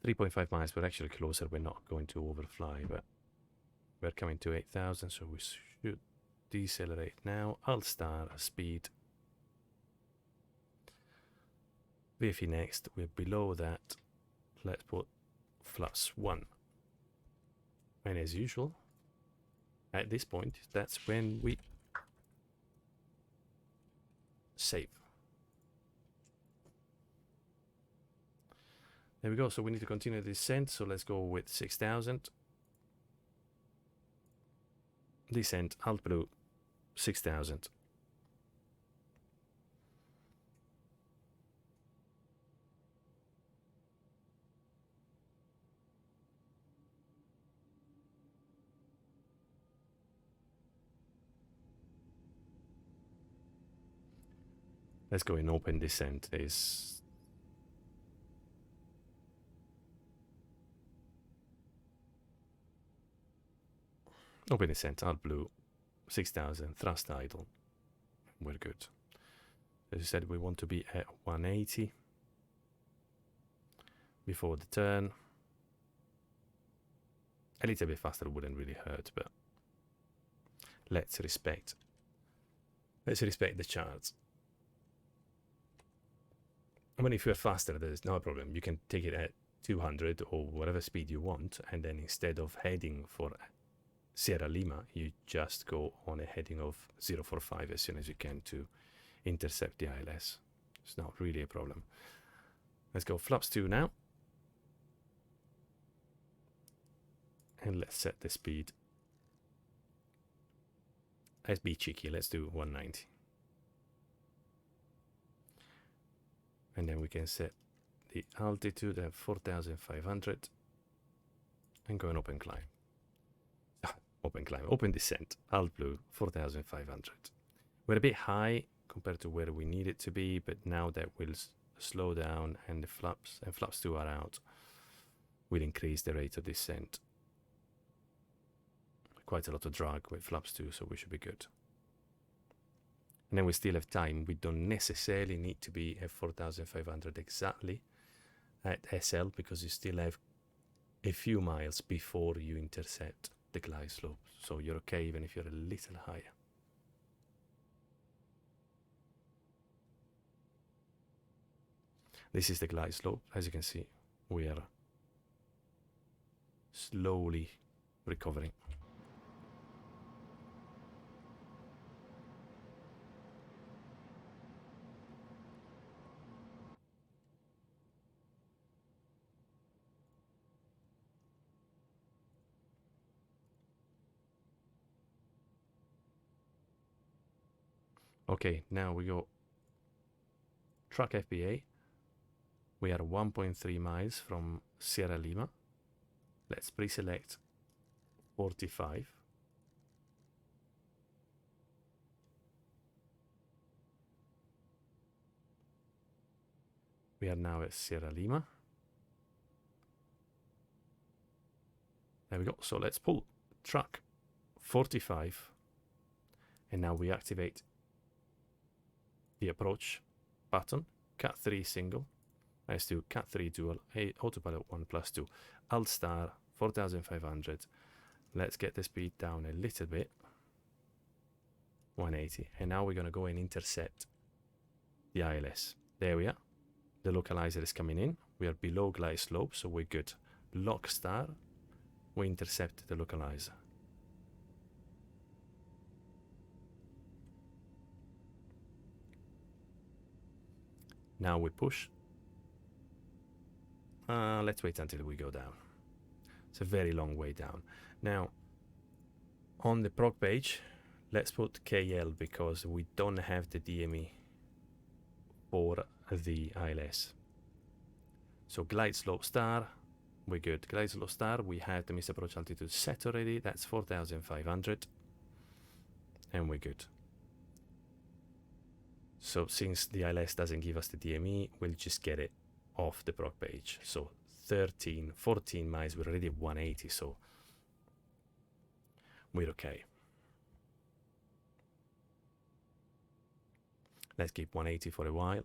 .5 miles, we're actually closer. We're not going to overfly, but we're coming to 8,000, so we should decelerate now. I'll start a speed. VFE next, we're below that. Let's put flaps 1. And as usual, at this point, that's when we save. There we go. So we need to continue the descent. So let's go with 6,000. Descent, alt blue, 6,000. Let's go in open descent. Is open descent, alt blue, 6,000, thrust idle. We're good. As you said, we want to be at 180 before the turn. A little bit faster wouldn't really hurt, but let's respect the charts. I mean, if you're faster, there's no problem. You can take it at 200 or whatever speed you want, and then instead of heading for Sierra Lima, you just go on a heading of 045 as soon as you can to intercept the ILS. It's not really a problem. Let's go flaps 2 now. And let's set the speed. Let's be cheeky. Let's do 190. And then we can set the altitude at 4,500 and go an open climb. Open descent, alt blue, 4,500. We're a bit high compared to where we need it to be, but now that we'll slow down and the flaps 2 are out, we'll increase the rate of descent. Quite a lot of drag with flaps 2, so we should be good. And then we still have time. We don't necessarily need to be at 4,500 exactly at SL, because you still have a few miles before you intercept the glide slope. So you're okay even if you're a little higher. This is the glide slope. As you can see, we are slowly recovering. Okay, now we go track FBA. We are 1.3 miles from Sierra Lima. Let's pre-select 45. We are now at Sierra Lima. There we go. So let's pull track 45. And now we activate the approach button, Cat 3 single. Let's do Cat 3 dual, autopilot 1+2, alt star 4,500. Let's get the speed down a little bit, 180. And now we're going to go and intercept the ILS. There we are. The localizer is coming in. We are below glide slope, so we're good. Lock star, we intercept the localizer. Now we push. Let's wait until we go down. It's a very long way down. Now, on the prog page, let's put KL because we don't have the DME for the ILS. So glide slope star, we're good. Glide slope start, we have the missed approach altitude set already. That's 4,500. And we're good. So since the ILS doesn't give us the DME, we'll just get it off the prog page. So 14 miles, we're already at 180, so we're okay. Let's keep 180 for a while.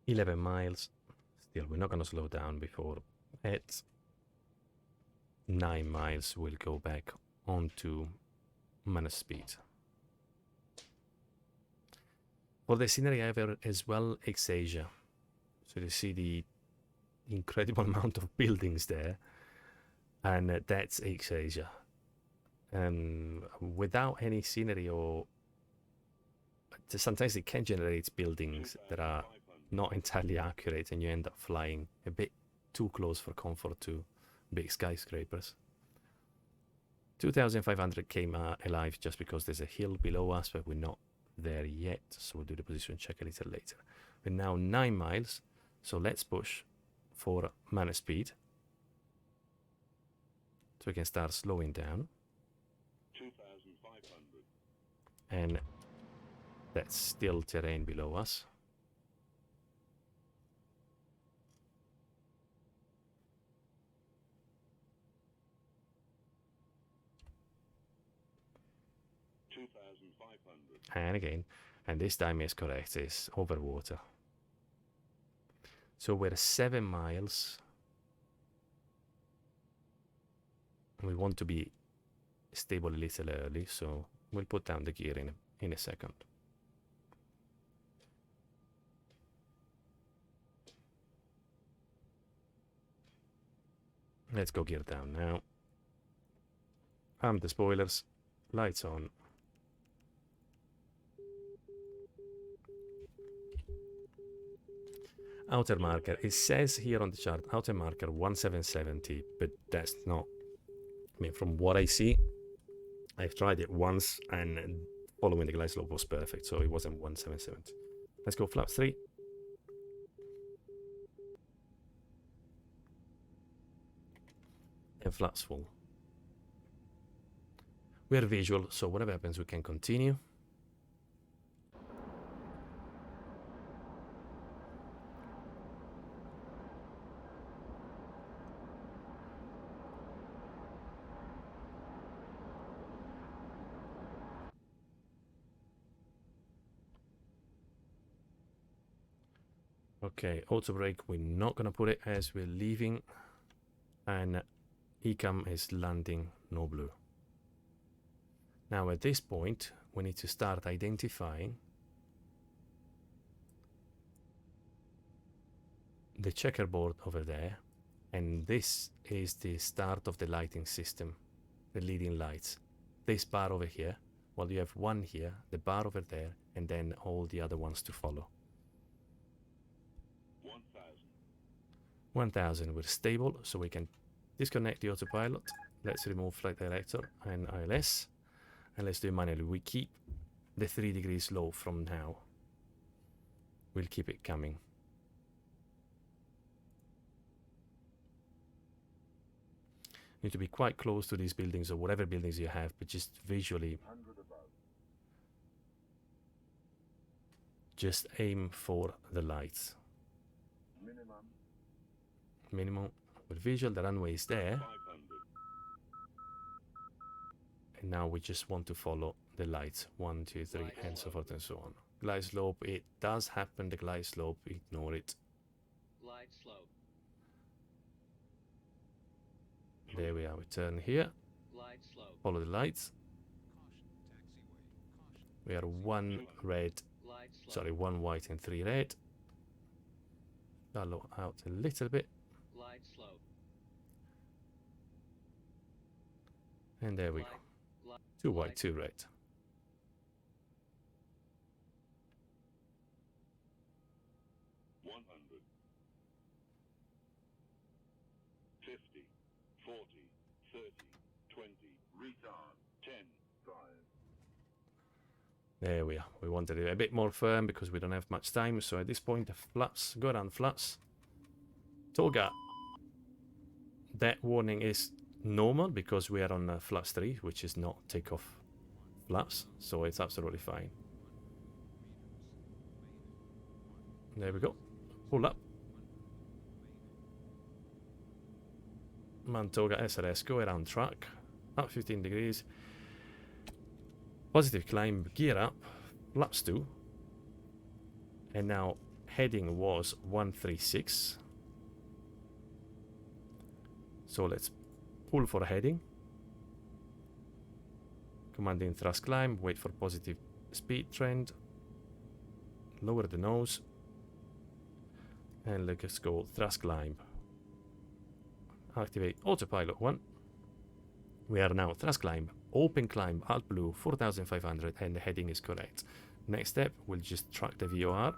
$11 miles. Still, we're not going to slow down before at 9 miles. We'll go back onto minus speed. For the scenery I have as well, X-Asia. So you see the incredible amount of buildings there, and that's X-Asia. Without any scenery, or sometimes it can generate buildings that are not entirely accurate, and you end up flying a bit too close for comfort to big skyscrapers. 2,500 came alive just because there's a hill below us, but we're not there yet, so we'll do the position check a little later. We're now 9 miles, so let's push for minus speed so we can start slowing down. 2,500. And that's still terrain below us. And again, and this time is correct, is over water. So we're 7 miles. We want to be stable a little early, so we'll put down the gear in a second. Let's go gear down now. Arm the spoilers, lights on. Outer marker, it says here on the chart, outer marker 1770, but that's not, I mean, from what I see, I've tried it once and following the glide slope was perfect, so it wasn't 1770. Let's go flaps 3. And flaps full. We're visual, so whatever happens, we can continue. Okay, auto brake, we're not going to put it as we're leaving, and ECAM is landing no blue. Now at this point, we need to start identifying the checkerboard over there, and this is the start of the lighting system, the leading lights. This bar over here, well, you have one here, the bar over there, and then all the other ones to follow. 1,000, we're stable, so we can disconnect the autopilot. Let's remove flight director and ILS, and let's do it manually. We keep the 3 degrees low from now. We'll keep it coming. Need to be quite close to these buildings or whatever buildings you have, but just visually, just aim for the lights. Minimum with visual, the runway is there, and now we just want to follow the lights, 1, 2, 3, and so forth and so on. Glide slope, it does happen, the glide slope, ignore it. Glide slope. There we are, we turn here. Glide Follow the lights. We are one white and 3 red. Shallow out a little bit. And there we go. 2 white, 2 red. There we are. We wanted it a bit more firm because we don't have much time. So at this point, the flaps, go around flaps. Toga. That warning is normal because we are on flaps 3, which is not takeoff flaps. So it's absolutely fine. There we go. Pull up. Mantoga SRS, go around track. Up 15 degrees. Positive climb, gear up, flaps 2. And now heading was 136. So let's pull for heading. Commanding thrust climb, wait for positive speed trend. Lower the nose. And let's go thrust climb. Activate autopilot 1. We are now thrust climb, open climb, alt blue, 4500, and the heading is correct. Next step, we'll just track the VOR.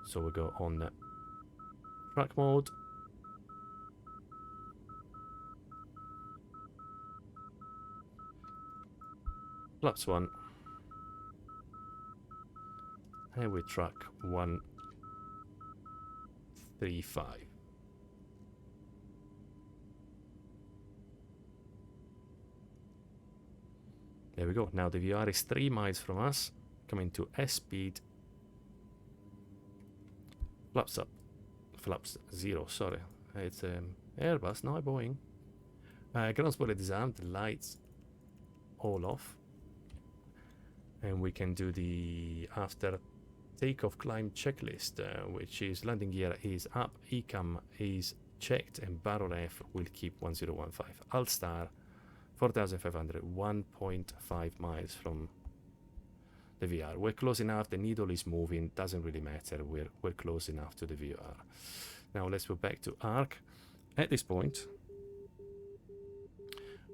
So we'll go on track mode. Flaps 1. And we track 135. There we go. Now the VR is 3 miles from us. Coming to S speed. Flaps up. Flaps 0, sorry. It's Airbus, not Boeing. Ground spoiler disarmed. The lights all off. And we can do the after takeoff climb checklist, which is landing gear is up, ECAM is checked, and barrel F will keep 1015. Alt star 4500, 1.5 miles from the VR. We're close enough, the needle is moving, doesn't really matter, we're close enough to the VR. Now let's go back to ARC. At this point,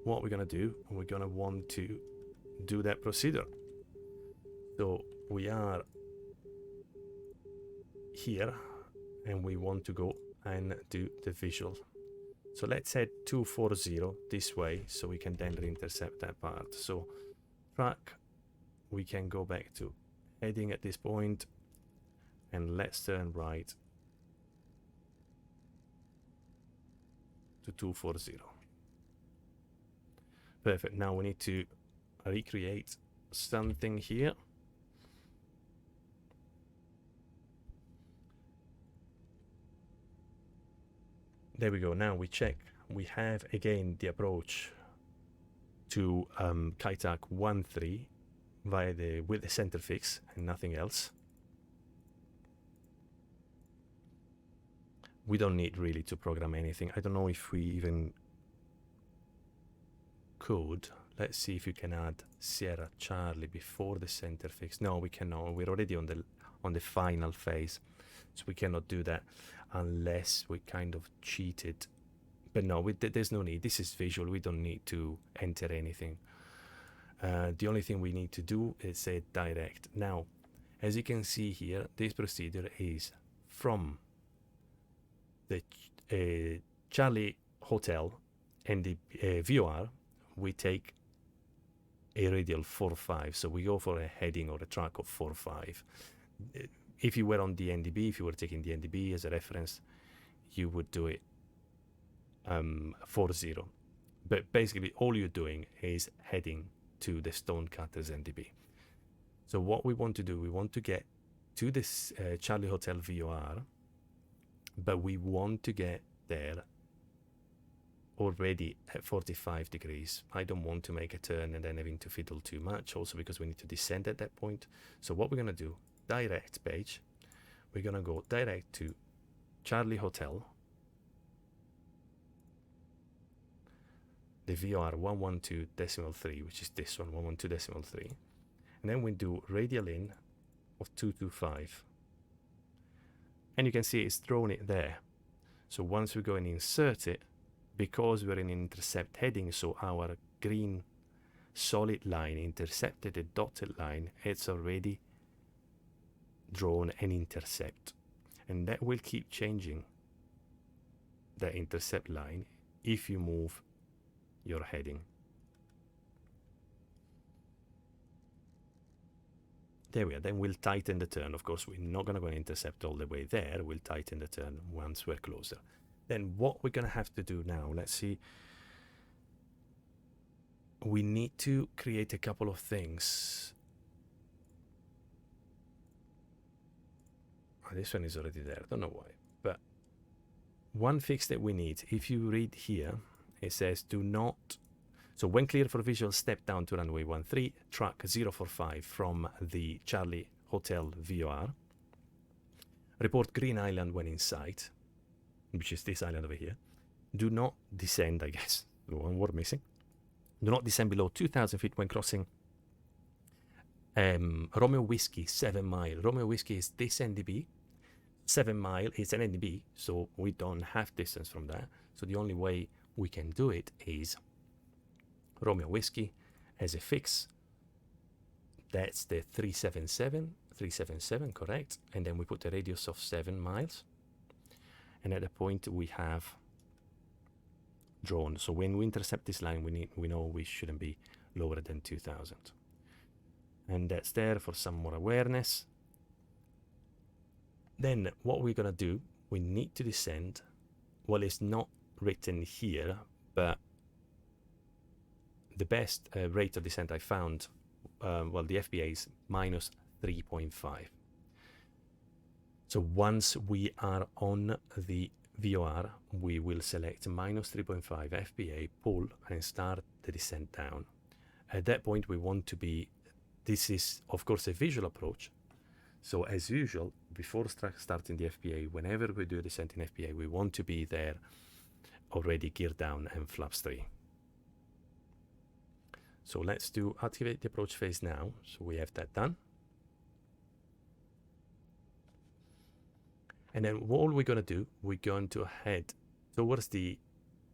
what we're gonna do, we're gonna want to do that procedure. So we are here and we want to go and do the visual. So let's head 240 this way so we can then intercept that part. So track, we can go back to heading at this point and let's turn right to 240. Perfect. Now we need to recreate something here. There we go. Now we check. We have again the approach to Kaitak 13 via with the center fix and nothing else. We don't need really to program anything. I don't know if we even could. Let's see if you can add Sierra Charlie before the center fix. No, we cannot. We're already on the final phase, so we cannot do that unless we kind of cheated. But no, there's no need. This is visual. We don't need to enter anything. The only thing we need to do is say direct. Now, as you can see here, this procedure is from the Charlie Hotel and the VOR. We take a radial 4.5, so we go for a heading or a track of 4.5. If you were on the NDB, if you were taking the NDB as a reference, you would do it 40. But basically, all you're doing is heading to the Stonecutter's NDB. So what we want to do, we want to get to this Charlie Hotel VOR, but we want to get there already at 45 degrees. I don't want to make a turn and then having to fiddle too much, also because we need to descend at that point. So what we're going to do, direct page, we're going to go direct to Charlie Hotel, the VOR 112.3, which is this one, 112.3. And then we do radial in of 225. And you can see it's thrown it there. So once we go and insert it, because we're in intercept heading, so our green solid line intercepted the dotted line, it's already drawn an intercept. And that will keep changing the intercept line if you move your heading. There we are. Then we'll tighten the turn. Of course, we're not going to go and intercept all the way there. We'll tighten the turn once we're closer. Then what we're going to have to do now, let's see. We need to create a couple of things. Oh, this one is already there. I don't know why. But one fix that we need, if you read here, it says do not. So when clear for visual, step down to runway 13, track 045 from the Charlie Hotel VOR. Report green island when in sight, which is this island over here. Do not descend, I guess, one word missing. Do not descend below 2,000 feet when crossing Romeo Whiskey 7 mile. Romeo Whiskey is this NDB. 7 mile is an NDB, so we don't have distance from that. So the only way we can do it is Romeo Whiskey as a fix. That's the 377, correct? And then we put a radius of 7 miles. And at a point we have drawn. So when we intercept this line, we know we shouldn't be lower than 2,000. And that's there for some more awareness. Then what we're going to do, we need to descend. Well, it's not written here, but the best rate of descent I found, well, the FBA is minus 3.5. So once we are on the VOR, we will select minus 3.5 FBA, pull, and start the descent down. At that point, we want to be, this is, of course, a visual approach. So as usual, before starting the FBA, whenever we do a descent in FBA, we want to be there already geared down and flaps 3. So let's do activate the approach phase now. So we have that done. And then what we're going to do, we're going to head towards the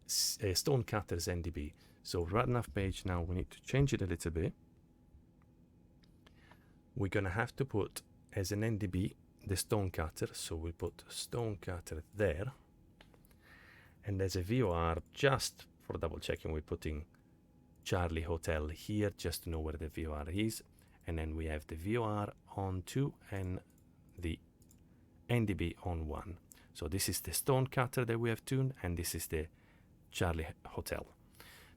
Stonecutter's NDB. So right enough page now, we need to change it a little bit. We're going to have to put as an NDB the Stonecutter. So we put Stonecutter there. And as a VOR, just for double checking, we're putting Charlie Hotel here just to know where the VOR is. And then we have the VOR on 2 and the NDB on 1. So this is the Stonecutter that we have tuned, and this is the Charlie Hotel.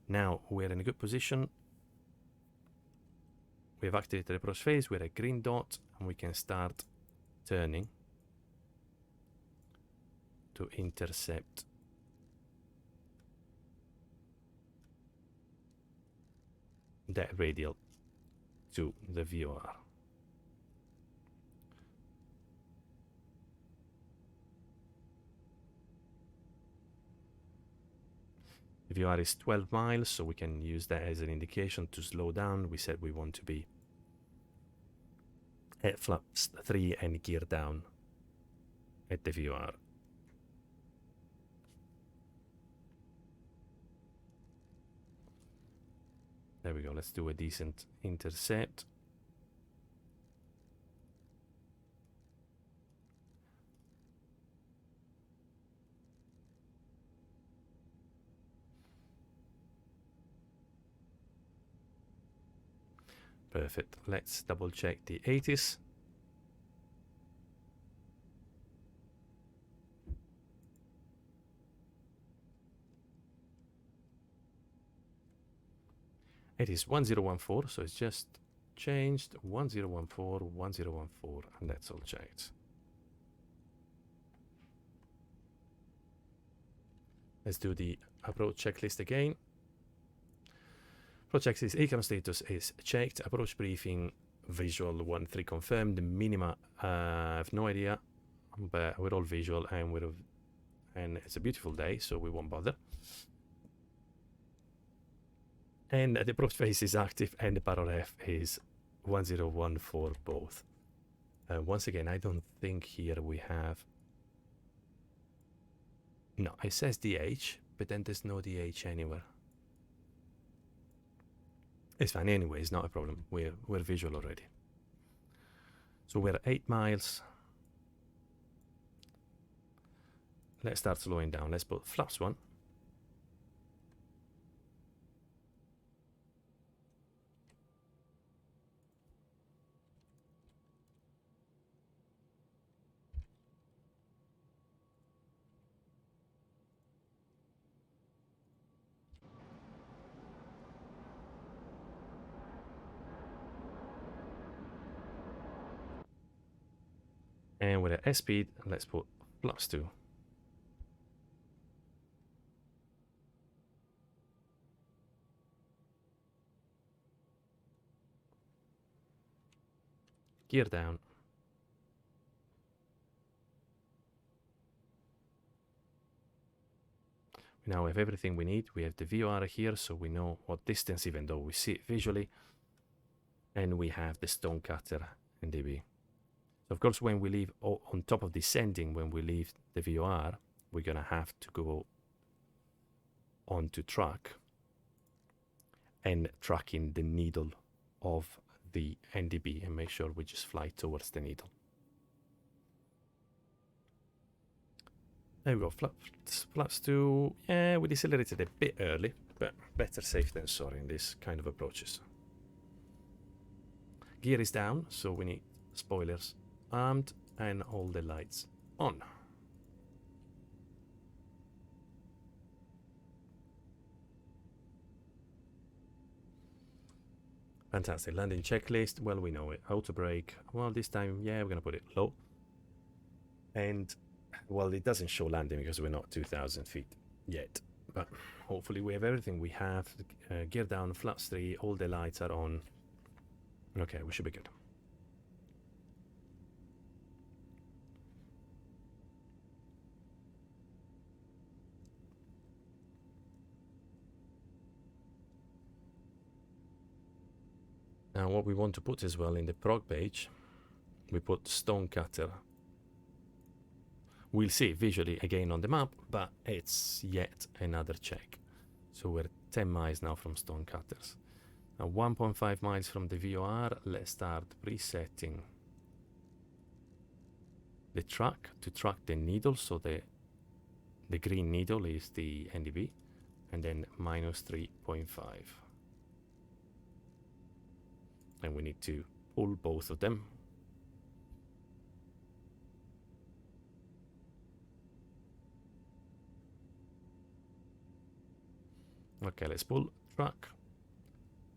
Now we're in a good position. We have activated the approach phase. We're at green dot, and we can start turning to intercept that radial to the VOR. The VOR is 12 miles, so we can use that as an indication to slow down. We said we want to be at flaps 3 and gear down at the VOR. There we go. Let's do a decent intercept. Perfect. Let's double check the 80s. It is 1014, so it's just changed 1014, 1014, and that's all checked. Let's do the approach checklist again. Approach checklist ACAM status is checked. Approach briefing visual 13 confirmed. The minima, I have no idea, but we're all visual and it's a beautiful day, so we won't bother. And the approach face is active and the power F is 101 for both. Once again, I don't think here we have... No, it says DH, but then there's no DH anywhere. It's fine anyway, it's not a problem. We're visual already. So we're 8 miles. Let's start slowing down. Let's put flaps 1. And with an S speed, let's put flaps 2. Gear down. We now have everything we need. We have the VOR here, so we know what distance, even though we see it visually. And we have the stone cutter NDB. So of course, when we leave, on top of descending, when we leave the VOR, we're going to have to go onto track and tracking the needle of the NDB and make sure we just fly towards the needle. There we go, flaps 2. Yeah, we decelerated a bit early, but better safe than sorry in this kind of approaches. Gear is down, so we need spoilers armed and all the lights on. Fantastic. Landing checklist. Well, we know it. Auto brake. Well, this time, yeah, we're going to put it low. And, well, it doesn't show landing because we're not 2,000 feet yet. But hopefully we have everything. We have gear down, flaps 3, all the lights are on. Okay, we should be good. Now what we want to put as well in the prog page, we put stone cutter. We'll see visually again on the map, but it's yet another check. So we're 10 miles now from stone cutters. Now 1.5 miles from the VOR, let's start presetting the track to track the needle. So the green needle is the NDB, and then minus 3.5. And we need to pull both of them. Okay, let's pull track.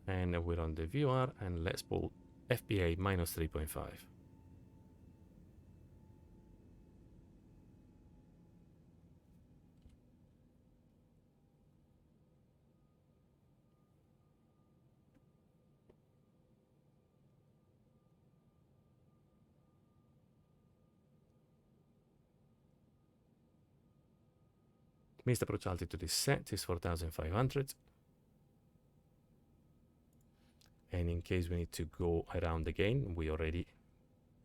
And we're on the VOR, and let's pull FBA minus 3.5. Missed approach altitude is set, is 4,500. And in case we need to go around again, we already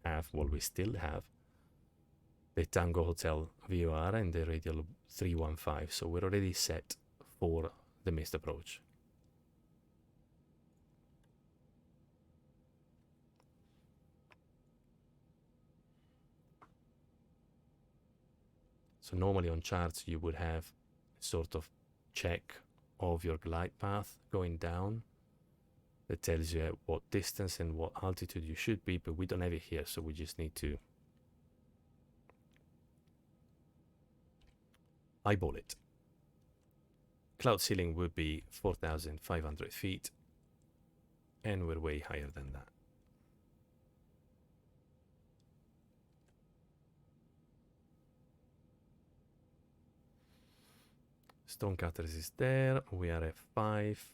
have, well, we still have the Tango Hotel VOR and the radial 315. So we're already set for the missed approach. So normally on charts you would have sort of check of your glide path going down that tells you at what distance and what altitude you should be, but we don't have it here, so we just need to eyeball it. Cloud ceiling would be 4,500 feet, and we're way higher than that. Stonecutters is there. We are at 5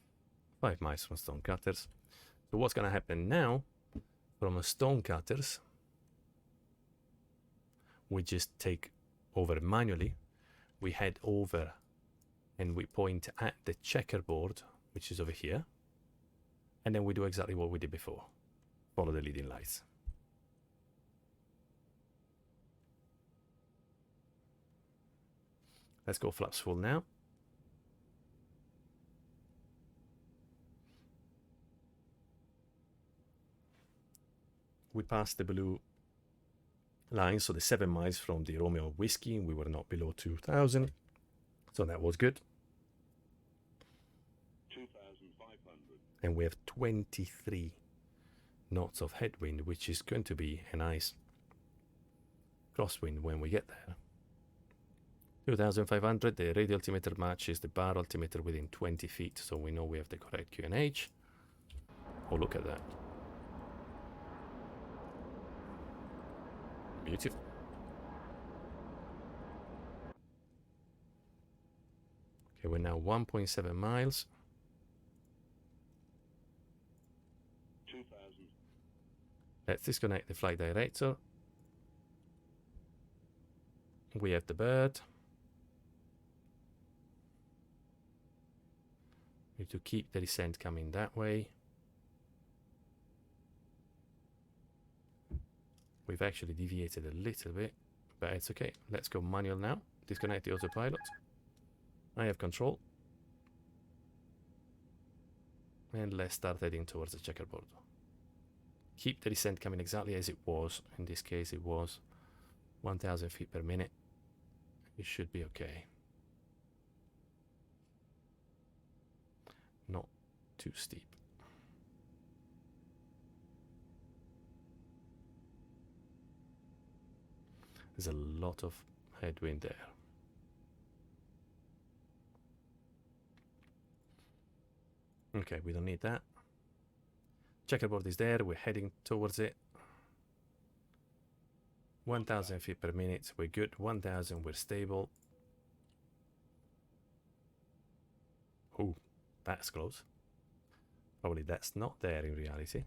miles from Stonecutters. So what's going to happen now from Stonecutters? We just take over manually. We head over and we point at the checkerboard which is over here. And then we do exactly what we did before. Follow the leading lights. Let's go flaps full now. We passed the blue line, so the 7 miles from the Romeo Whiskey. We were not below 2,000, so that was good. 2,500. And we have 23 knots of headwind, which is going to be a nice crosswind when we get there. 2,500, the radio altimeter matches the bar altimeter within 20 feet, so we know we have the correct QNH. Oh, look at that. Beautiful. Okay, we're now 1.7 miles. 2,000. Let's disconnect the flight director. We have the bird. Need to keep the descent coming that way. We've actually deviated a little bit, but it's okay. Let's go manual now. Disconnect the autopilot. I have control. And let's start heading towards the checkerboard. Keep the descent coming exactly as it was. In this case, it was 1,000 feet per minute. It should be okay. Not too steep. There's a lot of headwind there. Okay, we don't need that. Checkerboard is there, we're heading towards it. 1,000 feet per minute, we're good. 1,000, we're stable. Oh, that's close. Probably that's not there in reality.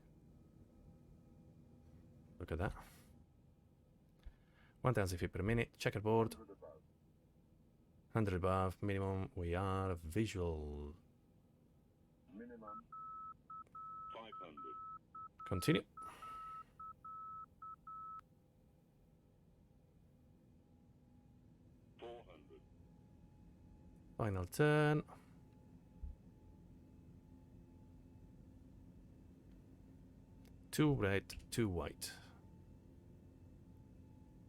Look at that. 1,000 feet per minute, checkerboard. 100 above, minimum, we are visual. Minimum 500. Continue. Final turn. Two red, two white.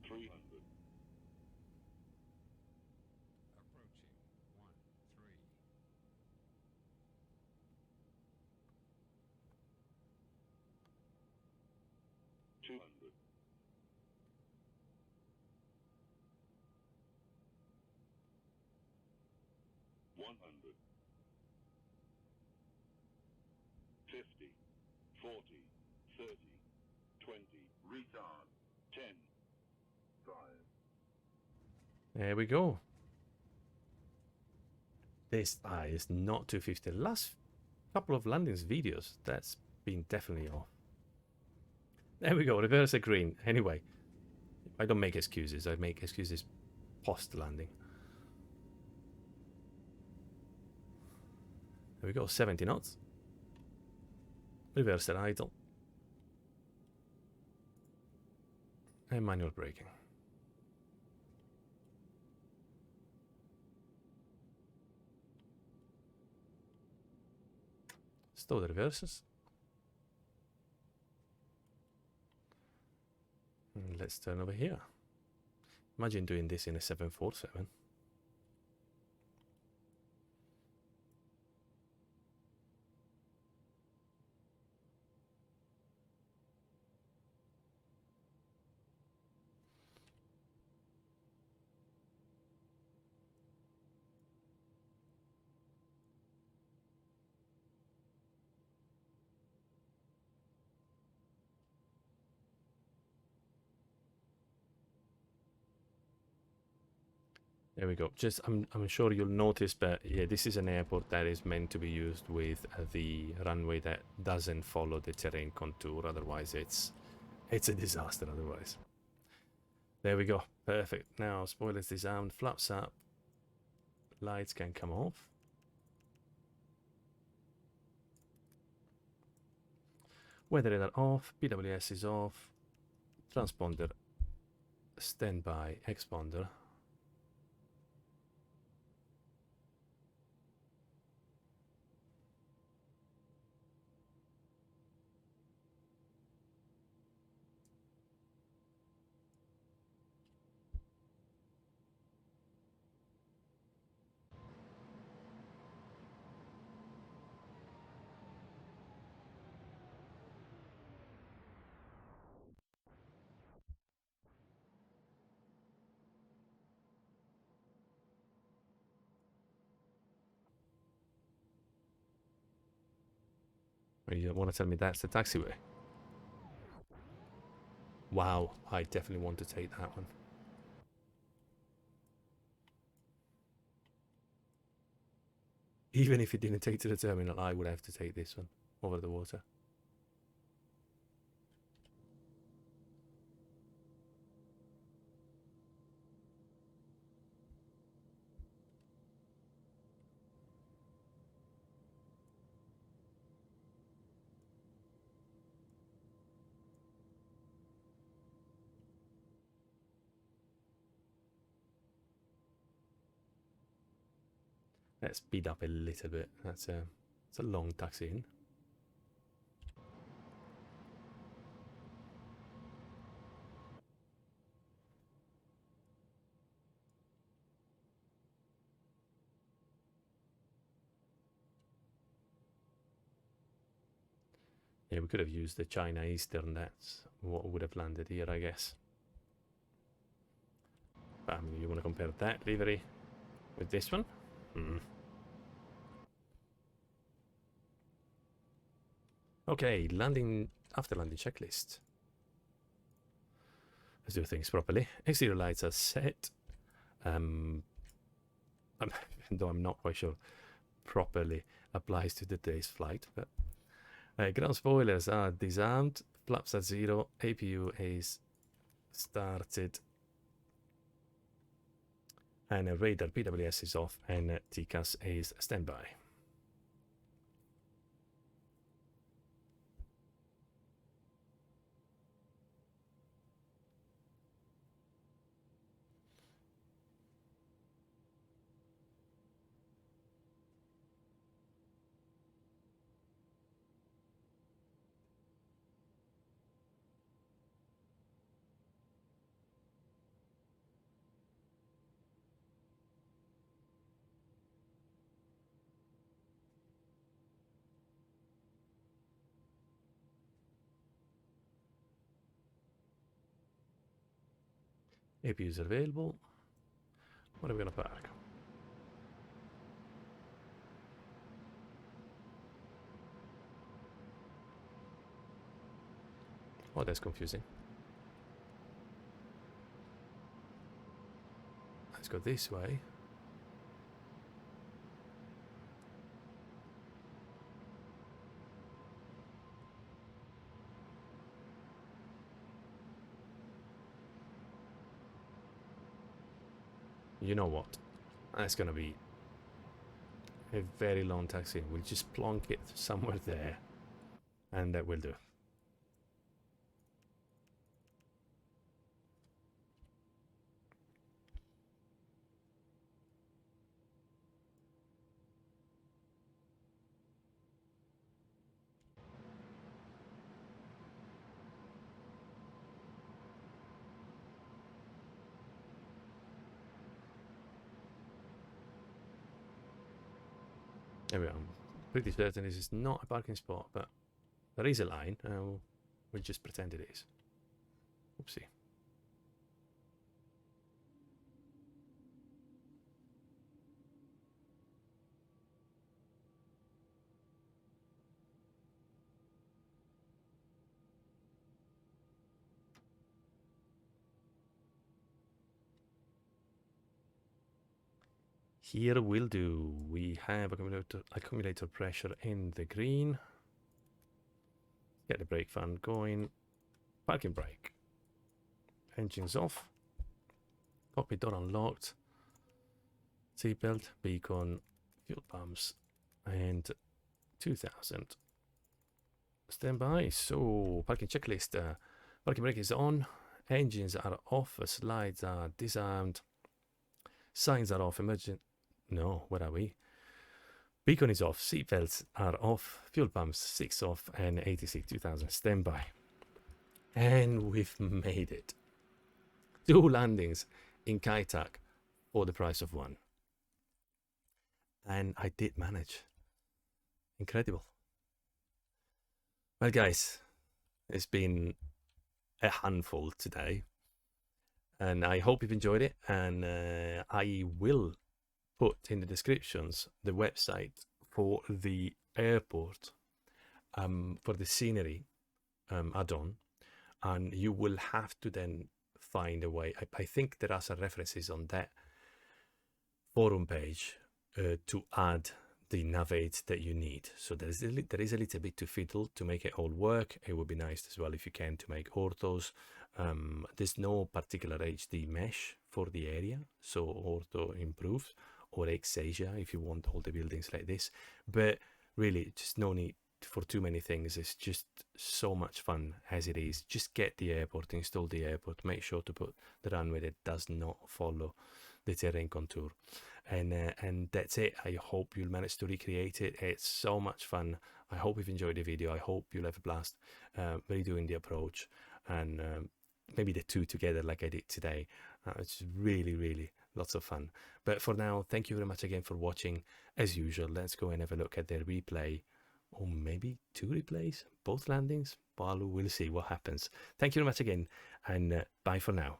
300. Approaching 1-3. 200. 100. 50. 40. 30. 20. Retard. 10. 5. There we go. This is not 250. The last couple of landings videos, that's been definitely off. There we go, reverse a green. Anyway, I don't make excuses. I make excuses post-landing. There we go, 70 knots. Reverse and idle. And manual braking. Stow the reverses. And let's turn over here. Imagine doing this in a 747. There we go. Just, I'm sure you'll notice, but yeah, this is an airport that is meant to be used with the runway that doesn't follow the terrain contour. Otherwise, it's a disaster. Otherwise, there we go. Perfect. Now spoilers disarmed, flaps up, lights can come off. Weather radar off, PWS is off, transponder standby, exponder. You don't want to tell me that's the taxiway? Wow, I definitely want to take that one. Even if it didn't take to the terminal, I would have to take this one over the water. Let's speed up a little bit. It's a long taxi in. Yeah, we could have used the China Eastern. That's what would have landed here, I guess. But I mean, you want to compare that livery with this one? Okay, after landing checklist. Let's do things properly. Exterior lights are set. Though I'm not quite sure properly applies to today's flight, but ground spoilers are disarmed, flaps at 0, APU is started, and radar PWS is off, and TCAS is standby. APUs are available. What are we going to park? Oh, that's confusing. Let's go this way. You know what? That's going to be a very long taxi. We'll just plonk it somewhere there, and that will do. There we are. I'm pretty certain this is not a parking spot, but there is a line. We'll just pretend it is. Oopsie. Here will do. We have accumulator pressure in the green. Get the brake fan going. Parking brake. Engines off. Cockpit door unlocked. Seatbelt, beacon, fuel pumps, and 2000. Stand by. So, parking checklist. Parking brake is on. Engines are off. Slides are disarmed. Signs are off. No, where are we? Beacon is off. Seatbelts are off. Fuel pumps 6 off. And 86 2000 standby. And we've made it. 2 landings in Kai Tak for the price of 1. And I did manage. Incredible. Well, guys, it's been a handful today, and I hope you've enjoyed it. And I will put in the descriptions the website for the airport, for the scenery add-on, and you will have to then find a way. I think there are some references on that forum page to add the nav aids that you need. So there is a little bit to fiddle to make it all work. It would be nice as well if you can to make orthos. There's no particular HD mesh for the area, so ortho improves, or X-Asia if you want all the buildings like this. But really, just no need for too many things. It's just so much fun as it is. Just get the airport, install the airport, make sure to put the runway that does not follow the terrain contour, and that's it. I hope you'll manage to recreate it. It's so much fun. I hope you've enjoyed the video. I hope you'll have a blast redoing the approach, and maybe the two together like I did today. It's really lots of fun. But for now, thank you very much again for watching. As usual, let's go and have a look at the replay, or maybe 2 replays, both landings. Well, we'll see what happens. Thank you very much again, and bye for now.